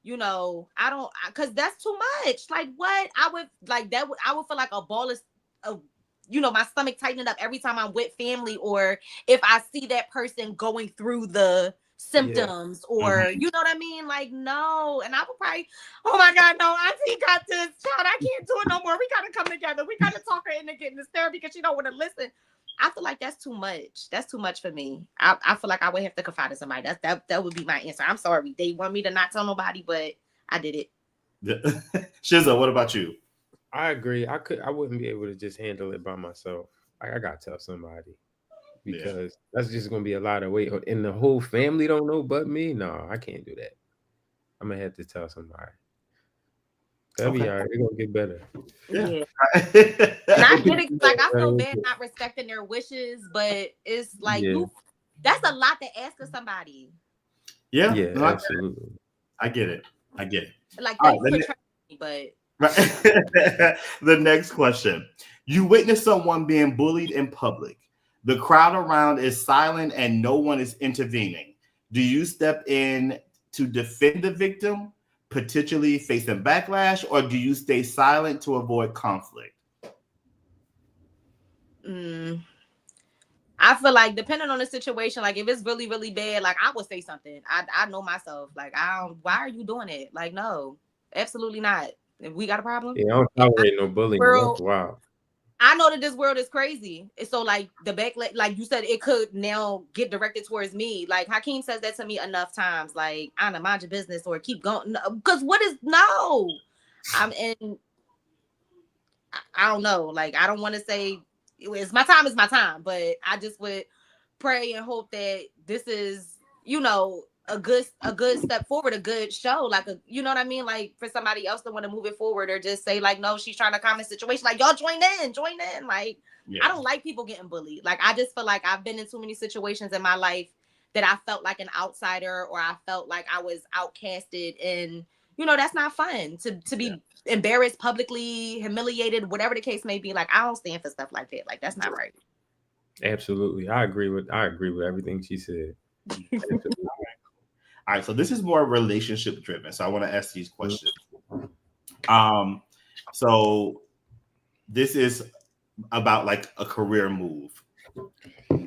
I don't, because that's too much. Like, what I would like that I would feel like a ball of my stomach tightening up every time I'm with family, or if I see that person going through the symptoms, or you know what I mean? Like, no. And I would probably, oh my God, no, auntie got this child. I can't do it no more. We gotta come together. We gotta talk her into getting this therapy, because she don't want to listen. I feel like that's too much. That's too much for me. I feel like I would have to confide in somebody. That would be my answer. I'm sorry. They want me to not tell nobody, but I did it. Shizzo, what about you? I agree. I wouldn't be able to just handle it by myself. I gotta tell somebody because that's just gonna be a lot of weight. And the whole family don't know but me. No, I can't do that. I'm gonna have to tell somebody. That'll be all right. It's gonna get better. Yeah. And I get it. Like, I feel bad not respecting their wishes, but it's like that's a lot to ask of somebody. Yeah, no, absolutely. I get it. Like, thanks for trusting me, but the next question. You witness someone being bullied in public. The crowd around is silent and no one is intervening. Do you step in to defend the victim, potentially facing backlash, or do you stay silent to avoid conflict? I feel like depending on the situation, like if it's really, really bad, like I would say something. I know myself. Like, why are you doing it? Like, no, absolutely not. If we got a problem, I don't tolerate no bullying. Wow. I know that this world is crazy. So like the backlash, like you said, it could now get directed towards me. Like Hakeem says that to me enough times. Like, Ana, mind your business or keep going. Because I'm in. I don't know. Like, I don't want to say it's my time is my time, but I just would pray and hope that this is, a good step forward, a good show, like you know what I mean? Like for somebody else to want to move it forward or just say like, no, she's trying to calm the situation. Like, y'all join in. Like, I don't like people getting bullied. Like, I just feel like I've been in too many situations in my life that I felt like an outsider or I felt like I was outcasted, and that's not fun to be embarrassed publicly, humiliated, whatever the case may be. Like, I don't stand for stuff like that. Like, that's not right. Absolutely. I agree with everything she said. All right, so this is more relationship driven. So I want to ask these questions. So this is about like a career move.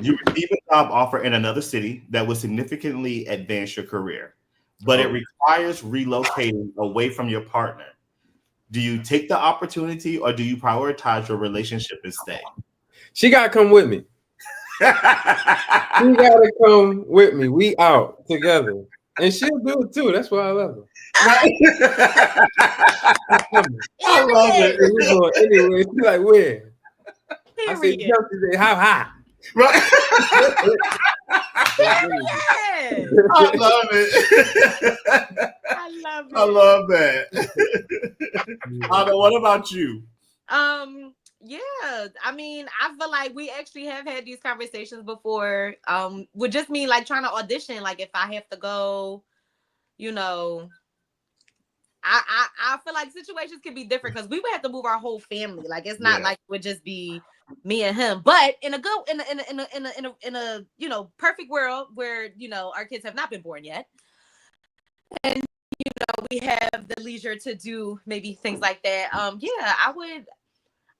You receive a job offer in another city that will significantly advance your career, but it requires relocating away from your partner. Do you take the opportunity or do you prioritize your relationship and stay? She got to come with me. She got to come with me. We out together. And she'll do it too. That's why I love her. I love it. Anyway, she's like, where? I said, say, how high? Right. I love it. I love that. Ana, what about you? Yeah, I mean, I feel like we actually have had these conversations before. With just me like trying to audition, like if I have to go, I feel like situations can be different because we would have to move our whole family. Like, it's not like it would just be me and him. But in a perfect world where our kids have not been born yet, and we have the leisure to do maybe things like that.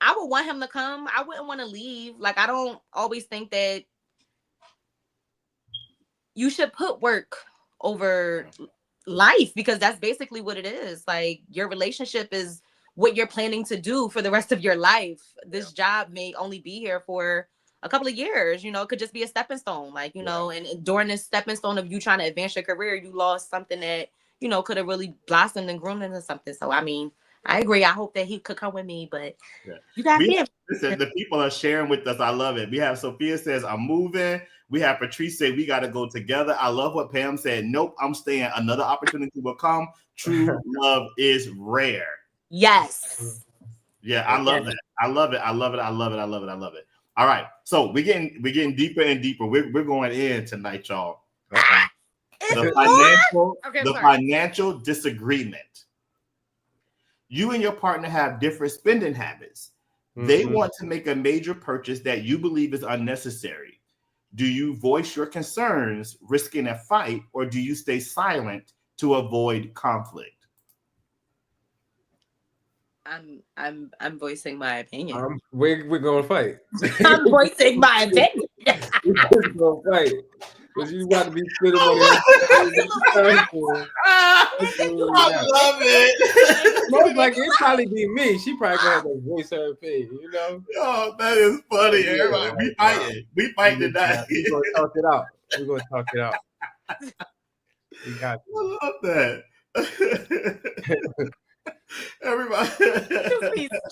I would want him to come. I wouldn't want to leave. Like, I don't always think that you should put work over life, because that's basically what it is. Like, your relationship is what you're planning to do for the rest of your life. This job may only be here for a couple of years. It could just be a stepping stone. Like, and during this stepping stone of you trying to advance your career, you lost something that, could have really blossomed and grown into something. So, I mean, I agree. I hope that he could come with me, but you got listen, the people are sharing with us. I love it. We have Sophia says, I'm moving. We have Patrice say, we got to go together. I love what Pam said. Nope, I'm staying. Another opportunity will come. True love is rare. Yes. Yeah, I love that. I love it. All right. So we're getting deeper and deeper. We're going in tonight, y'all. The financial disagreement. You and your partner have different spending habits. They want to make a major purchase that you believe is unnecessary. Do you voice your concerns, risking a fight, or do you stay silent to avoid conflict? I'm voicing my opinion. We're gonna fight. I'm voicing my opinion. We're gonna fight. Because you about to be spending money. I love it. Most likely it probably be me. She probably gonna have to voice her opinion, you know. Oh, that is funny. Yeah, Everybody, we fighting. We fight tonight. We're gonna talk it out. We're gonna talk it out. We got I love that. Everybody,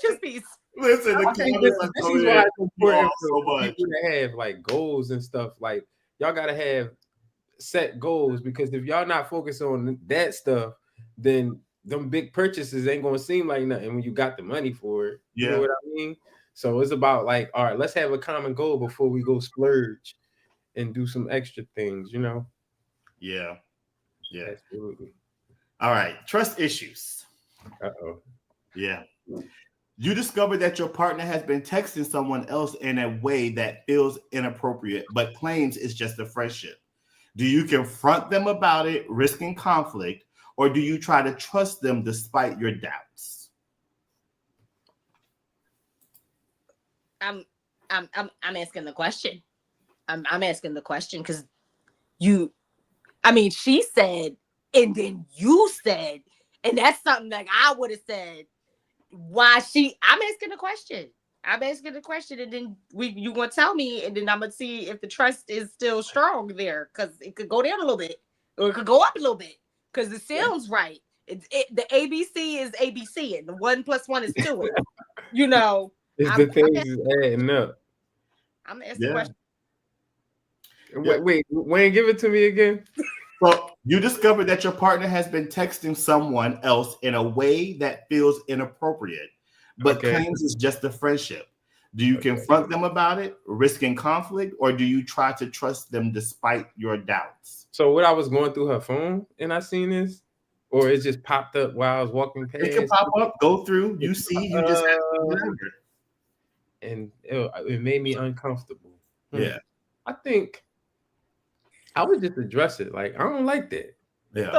Just peace. listen. I think this is why it's important for people to have like goals and stuff. Like y'all gotta have set goals, because if y'all not focused on that stuff, then them big purchases ain't gonna seem like nothing when you got the money for it. You know what I mean? So it's about like, all right, let's have a common goal before we go splurge and do some extra things, you know? Yeah. Absolutely. All right, trust issues. Uh-oh. Yeah. You discover that your partner has been texting someone else in a way that feels inappropriate, but claims it's just a friendship. Do you confront them about it, risking conflict, or do you try to trust them despite your doubts? I'm asking the question. I'm asking the question because she said, and then you said, and that's something like I would have said. I'm asking the question. I'm asking the question, and then you gonna tell me, and then I'm gonna see if the trust is still strong there, because it could go down a little bit, or it could go up a little bit, because it sounds right. The ABC is ABC, and the 1 + 1 is 2. You know, it's the things is adding up. I'm asking the question. Wait, Wayne, give it to me again. So you discover that your partner has been texting someone else in a way that feels inappropriate, but claims it's just a friendship. Do you confront them about it, risking conflict, or do you try to trust them despite your doubts? So what, I was going through her phone and I seen this, or it just popped up while I was walking past? It can pop up, go through, you see, you just have to remember. And it made me uncomfortable. Yeah. I think I would just address it. Like, I don't like that. Yeah.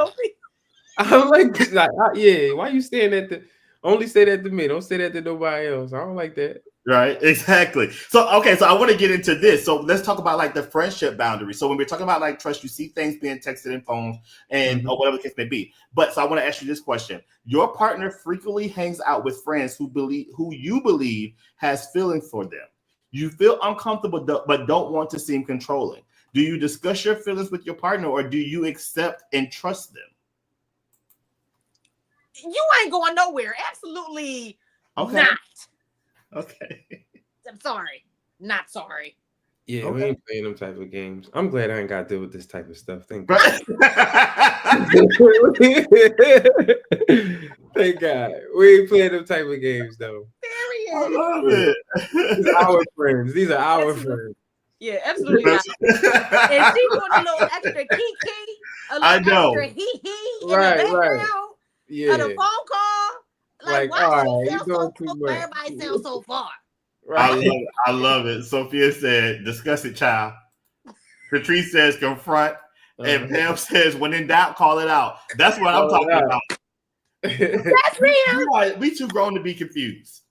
I don't like this. Like, why you saying that only say that to me? Don't say that to nobody else. I don't like that. Right, exactly. So I want to get into this. So let's talk about like the friendship boundary. So when we're talking about like trust, you see things being texted in phones and or whatever the case may be. But so I want to ask you this question: your partner frequently hangs out with friends who you believe has feelings for them. You feel uncomfortable but don't want to seem controlling. Do you discuss your feelings with your partner, or do you accept and trust them? You ain't going nowhere. Absolutely not. Okay. I'm sorry. Not sorry. Yeah, we ain't playing them type of games. I'm glad I ain't got to deal with this type of stuff. Thank God. Thank God. We ain't playing them type of games, though. I love it. These are our friends. These are our friends. Yeah, absolutely not. And she doing a little extra kiki, a little extra hee-hee in the background of the phone call. Like why she sound so close? Everybody sounds so far. Right. I love it. Sophia said, discuss it, child. Patrice says, confront. And Pam says, when in doubt, call it out. That's what I'm talking about. That's real. We too grown to be confused.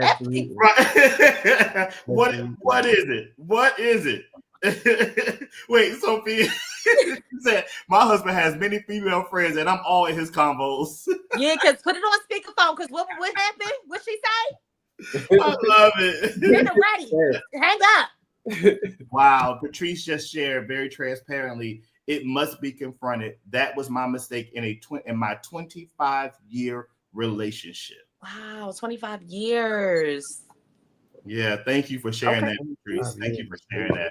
Absolutely. Right. What is it? What is it? Wait, Sophia said, my husband has many female friends and I'm all in his combos. Yeah, because put it on speakerphone, because what happened? What she say? I love it. Dinner ready. Hang up. Wow. Patrice just shared very transparently, it must be confronted. That was my mistake in my 25-year relationship. Wow, 25 years. Yeah, thank you for sharing that, Patrice. Thank you for sharing that.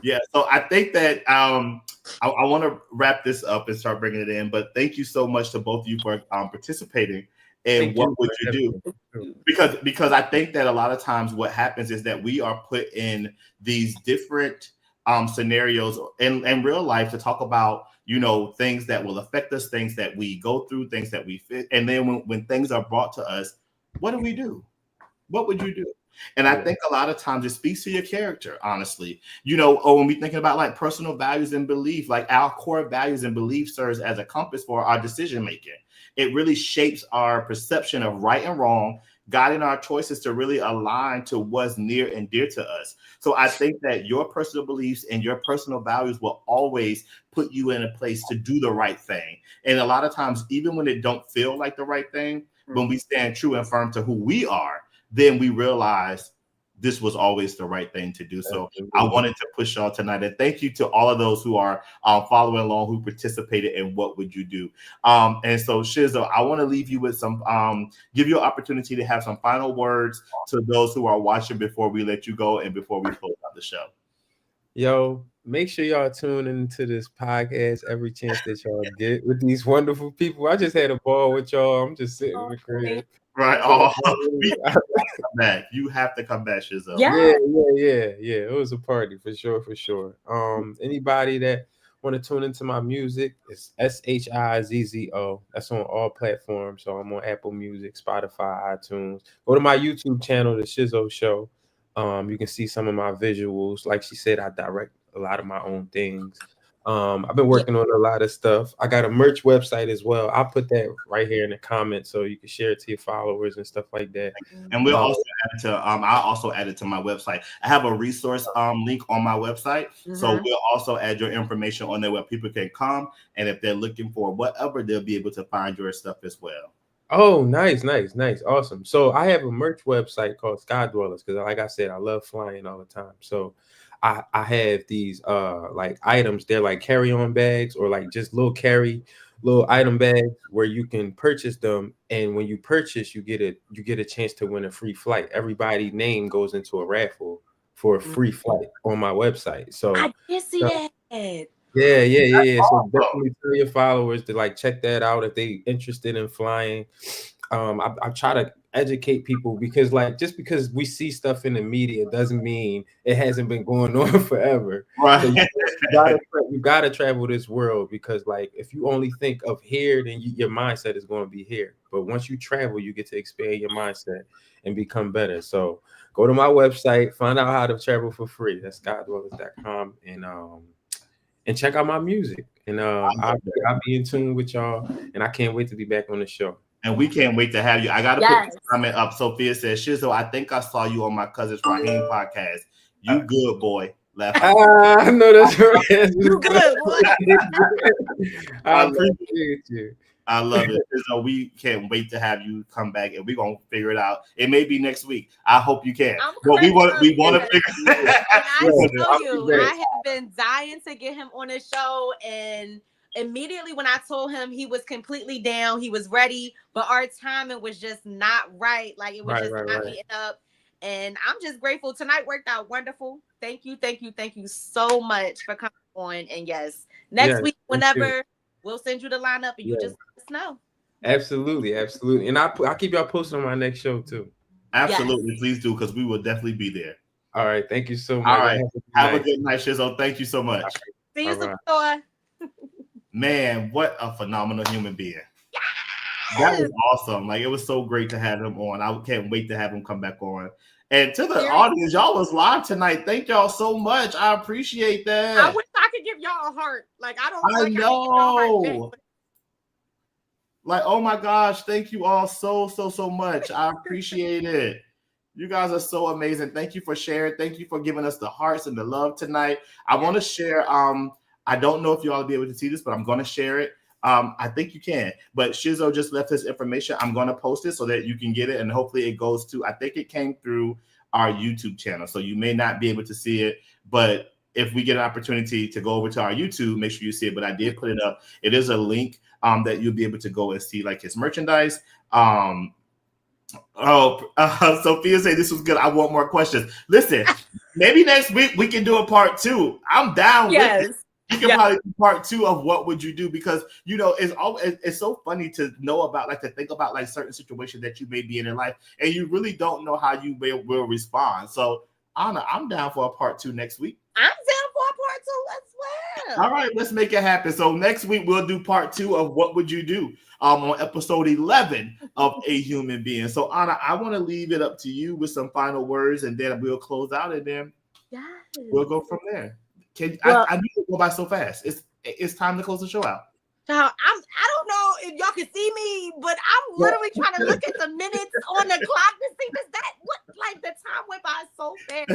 Yeah, so I think that I want to wrap this up and start bringing it in, but thank you so much to both of you for participating. And what would you do? Because I think that a lot of times what happens is that we are put in these different scenarios in real life to talk about, things that will affect us, things that we go through, things that we fit. And then when things are brought to us, what do we do? What would you do? And I think a lot of times it speaks to your character, honestly. Or when we thinking about like personal values and belief, like our core values and belief serves as a compass for our decision making. It really shapes our perception of right and wrong, guiding our choices to really align to what's near and dear to us. So I think that your personal beliefs and your personal values will always put you in a place to do the right thing. And a lot of times, even when it don't feel like the right thing, when we stand true and firm to who we are, then we realize this was always the right thing to do. So I wanted to push y'all tonight. And thank you to all of those who are following along, who participated in What Would You Do? And so, Shizzo, I want to leave you with some, give you an opportunity to have some final words to those who are watching before we let you go and before we close out the show. Yo, make sure y'all tune into this podcast every chance that y'all get with these wonderful people. I just had a ball with y'all. I'm just sitting in the crib. Right. Oh, you have to come back, Shizzo. Yeah. It was a party for sure. Anybody that want to tune into my music, it's SHIZZO. That's on all platforms. So I'm on Apple Music, Spotify, iTunes. Go to my YouTube channel, The Shizzo Show. You can see some of my visuals. Like she said, I direct a lot of my own things. I've been working on a lot of stuff. I got a merch website as well. I'll put that right here in the comments so you can share it to your followers and stuff like that. And we'll also add it to I'll also add it to my website. I have a resource link on my website. So we'll also add your information on there where people can come, and if they're looking for whatever, they'll be able to find your stuff as well. Oh, nice. Awesome. So I have a merch website called Sky Dwellers because, like I said, I love flying all the time. So I have these like items. They're like carry-on bags or like just little item bags where you can purchase them. And when you purchase, you get a chance to win a free flight. Everybody's name goes into a raffle for a free flight on my website. So I did see that. Yeah. So definitely tell your followers to like check that out if they interested in flying. I try to educate people because like just because we see stuff in the media doesn't mean it hasn't been going on forever. Right. So you gotta travel this world because like if you only think of here, then your mindset is going to be here. But once you travel, you get to expand your mindset and become better. So go to my website, find out how to travel for free. That's skydwellers.com and check out my music. And I'll be in tune with y'all. And I can't wait to be back on the show. And we can't wait to have you. I got to put this comment up. Sophia says, Shizzo, I think I saw you on my cousin's Raheem podcast. You good, boy. I know that's right. You good, boy. I appreciate you. I love it. So we can't wait to have you come back, and we're gonna figure it out. It may be next week. I hope you can. But we want to figure it out. I tell you, I have been dying to get him on the show, and immediately when I told him, he was completely down. He was ready, but our timing was just not right. Like it was not meeting up. And I'm just grateful. Tonight worked out wonderful. Thank you so much for coming on. And yes, next week, whenever, we'll send you the lineup and you just let us know. Absolutely. And I'll keep y'all posted on my next show too. Absolutely. Please do, because we will definitely be there. All right. Thank you so much. All right. Have a good night, Shizzo. Thank you so much. See you soon. Man, what a phenomenal human being. Yes! That was awesome. Like, it was so great to have him on. I can't wait to have him come back on. And to the audience, y'all was live tonight. Thank y'all so much. I appreciate that. I wish I could give y'all a heart. Like, I know. Like, oh my gosh, thank you all so much. I appreciate it. You guys are so amazing. Thank you for sharing. Thank you for giving us the hearts and the love tonight. I want to share. I don't know if you all will be able to see this, but I'm going to share it. I think you can. But Shizzo just left his information. I'm going to post it so that you can get it, and hopefully it goes to. I think it came through our YouTube channel, so you may not be able to see it, but if we get an opportunity to go over to our YouTube, make sure you see it. But I did put it up. It is a link that you'll be able to go and see like his merchandise. Sophia said this was good. I want more questions. Listen, maybe next week we can do a part 2. I'm down with it. You can probably do part 2 of What Would You Do, because you know it's so funny to know about, like, to think about like certain situations that you may be in life, and you really don't know how you will respond. So Ana, I'm down for a part 2 next week. I'm down for a part 2 as well. All right, let's make it happen. So next week we'll do part 2 of What Would You Do on episode 11 of A Human Being. So Ana, I want to leave it up to you with some final words, and then we'll close out, and then we'll go from there. I knew it go by so fast. It's time to close the show out. I don't know if y'all can see me. me, but I'm literally trying to look at the minutes on the clock to see like the time went by so fast.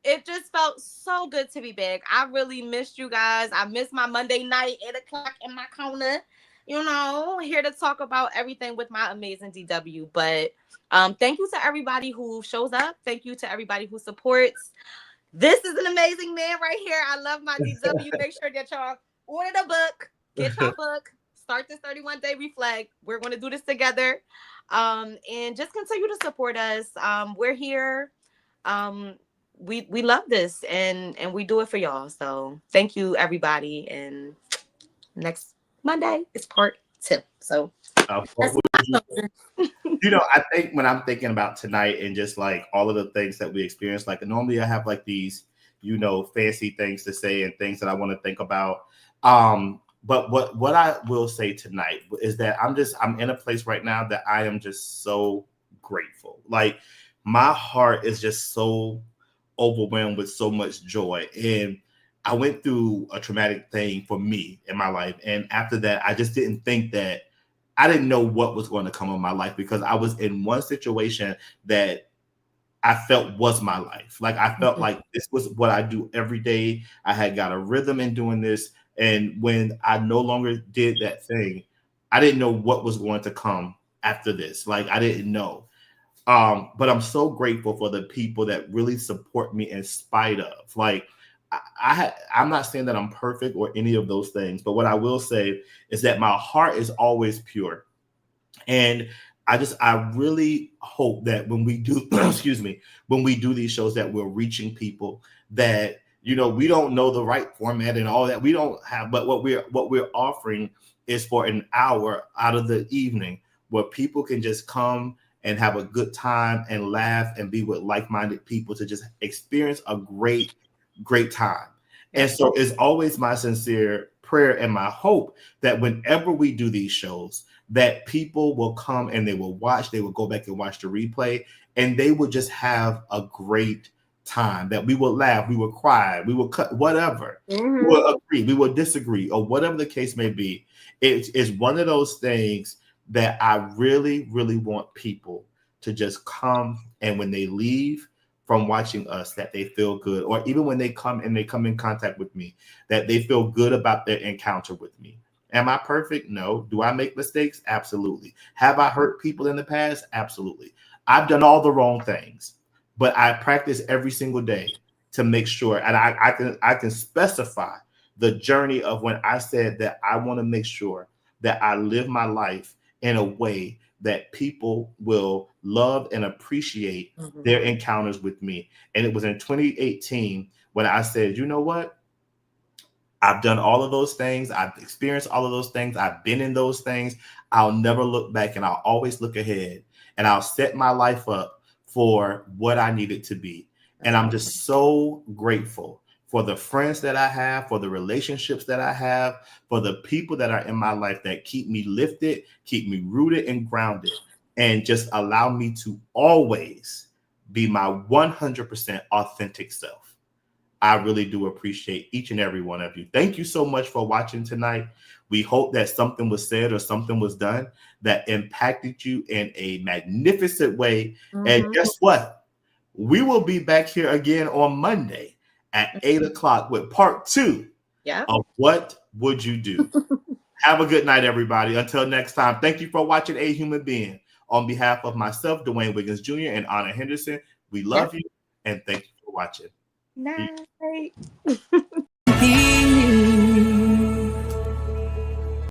It just felt so good to be back. I really missed you guys. I missed my Monday night 8:00 in my corner, here to talk about everything with my amazing DW. But thank you to everybody who shows up. Thank you to everybody who supports. This is an amazing man right here. I love my DW. Make sure that y'all order the book, get your book, start this 31-day reflect. We're going to do this together. And just continue to support us. We're here. We love this and we do it for y'all. So thank you, everybody. And next Monday is part 2. So I think when I'm thinking about tonight and just like all of the things that we experienced, like normally I have like these, fancy things to say and things that I want to think about. But what I will say tonight is that I'm in a place right now that I am just so grateful. Like my heart is just so overwhelmed with so much joy. And I went through a traumatic thing for me in my life. And after that, I just didn't think that I didn't know what was going to come in my life because I was in one situation that I felt was my life. Like I felt like this was what I do every day. I had got a rhythm in doing this. And when I no longer did that thing, I didn't know what was going to come after this. Like I didn't know. But I'm so grateful for the people that really support me in spite of. Like I'm not saying that I'm perfect or any of those things, but what I will say is that my heart is always pure. And I really hope that when we do, when we do these shows that we're reaching people that, we don't know the right format and all that. We don't have, but what we're offering is for an hour out of the evening where people can just come and have a good time and laugh and be with like-minded people to just experience a great time. And so it's always my sincere prayer and my hope that whenever we do these shows, that people will come and they will go back and watch the replay, and they will just have a great time, that we will laugh, we will cry, we will cut whatever, we will agree, we will disagree, or whatever the case may be. It is one of those things that I really, really want people to just come, and when they leave from watching us, that they feel good, or even when they come in contact with me, that they feel good about their encounter with me. Am I perfect? No. Do I make mistakes? Absolutely. Have I hurt people in the past? Absolutely. I've done all the wrong things, but I practice every single day to make sure, and I can specify the journey of when I said that I want to make sure that I live my life in a way that people will love and appreciate their encounters with me. And it was in 2018 when I said, you know what? I've done all of those things. I've experienced all of those things. I've been in those things. I'll never look back, and I'll always look ahead, and I'll set my life up for what I need it to be. And I'm just so grateful for the friends that I have, for the relationships that I have, for the people that are in my life that keep me lifted, keep me rooted and grounded, and just allow me to always be my 100% authentic self. I really do appreciate each and every one of you. Thank you so much for watching tonight. We hope that something was said or something was done that impacted you in a magnificent way. And guess what? We will be back here again on Monday at 8:00 with part 2 of What Would You Do? Have a good night, everybody. Until next time, thank you for watching A Human Being. On behalf of myself, Dwayne Wiggins Jr. and Ana Henderson, we love you and thank you for watching. Night.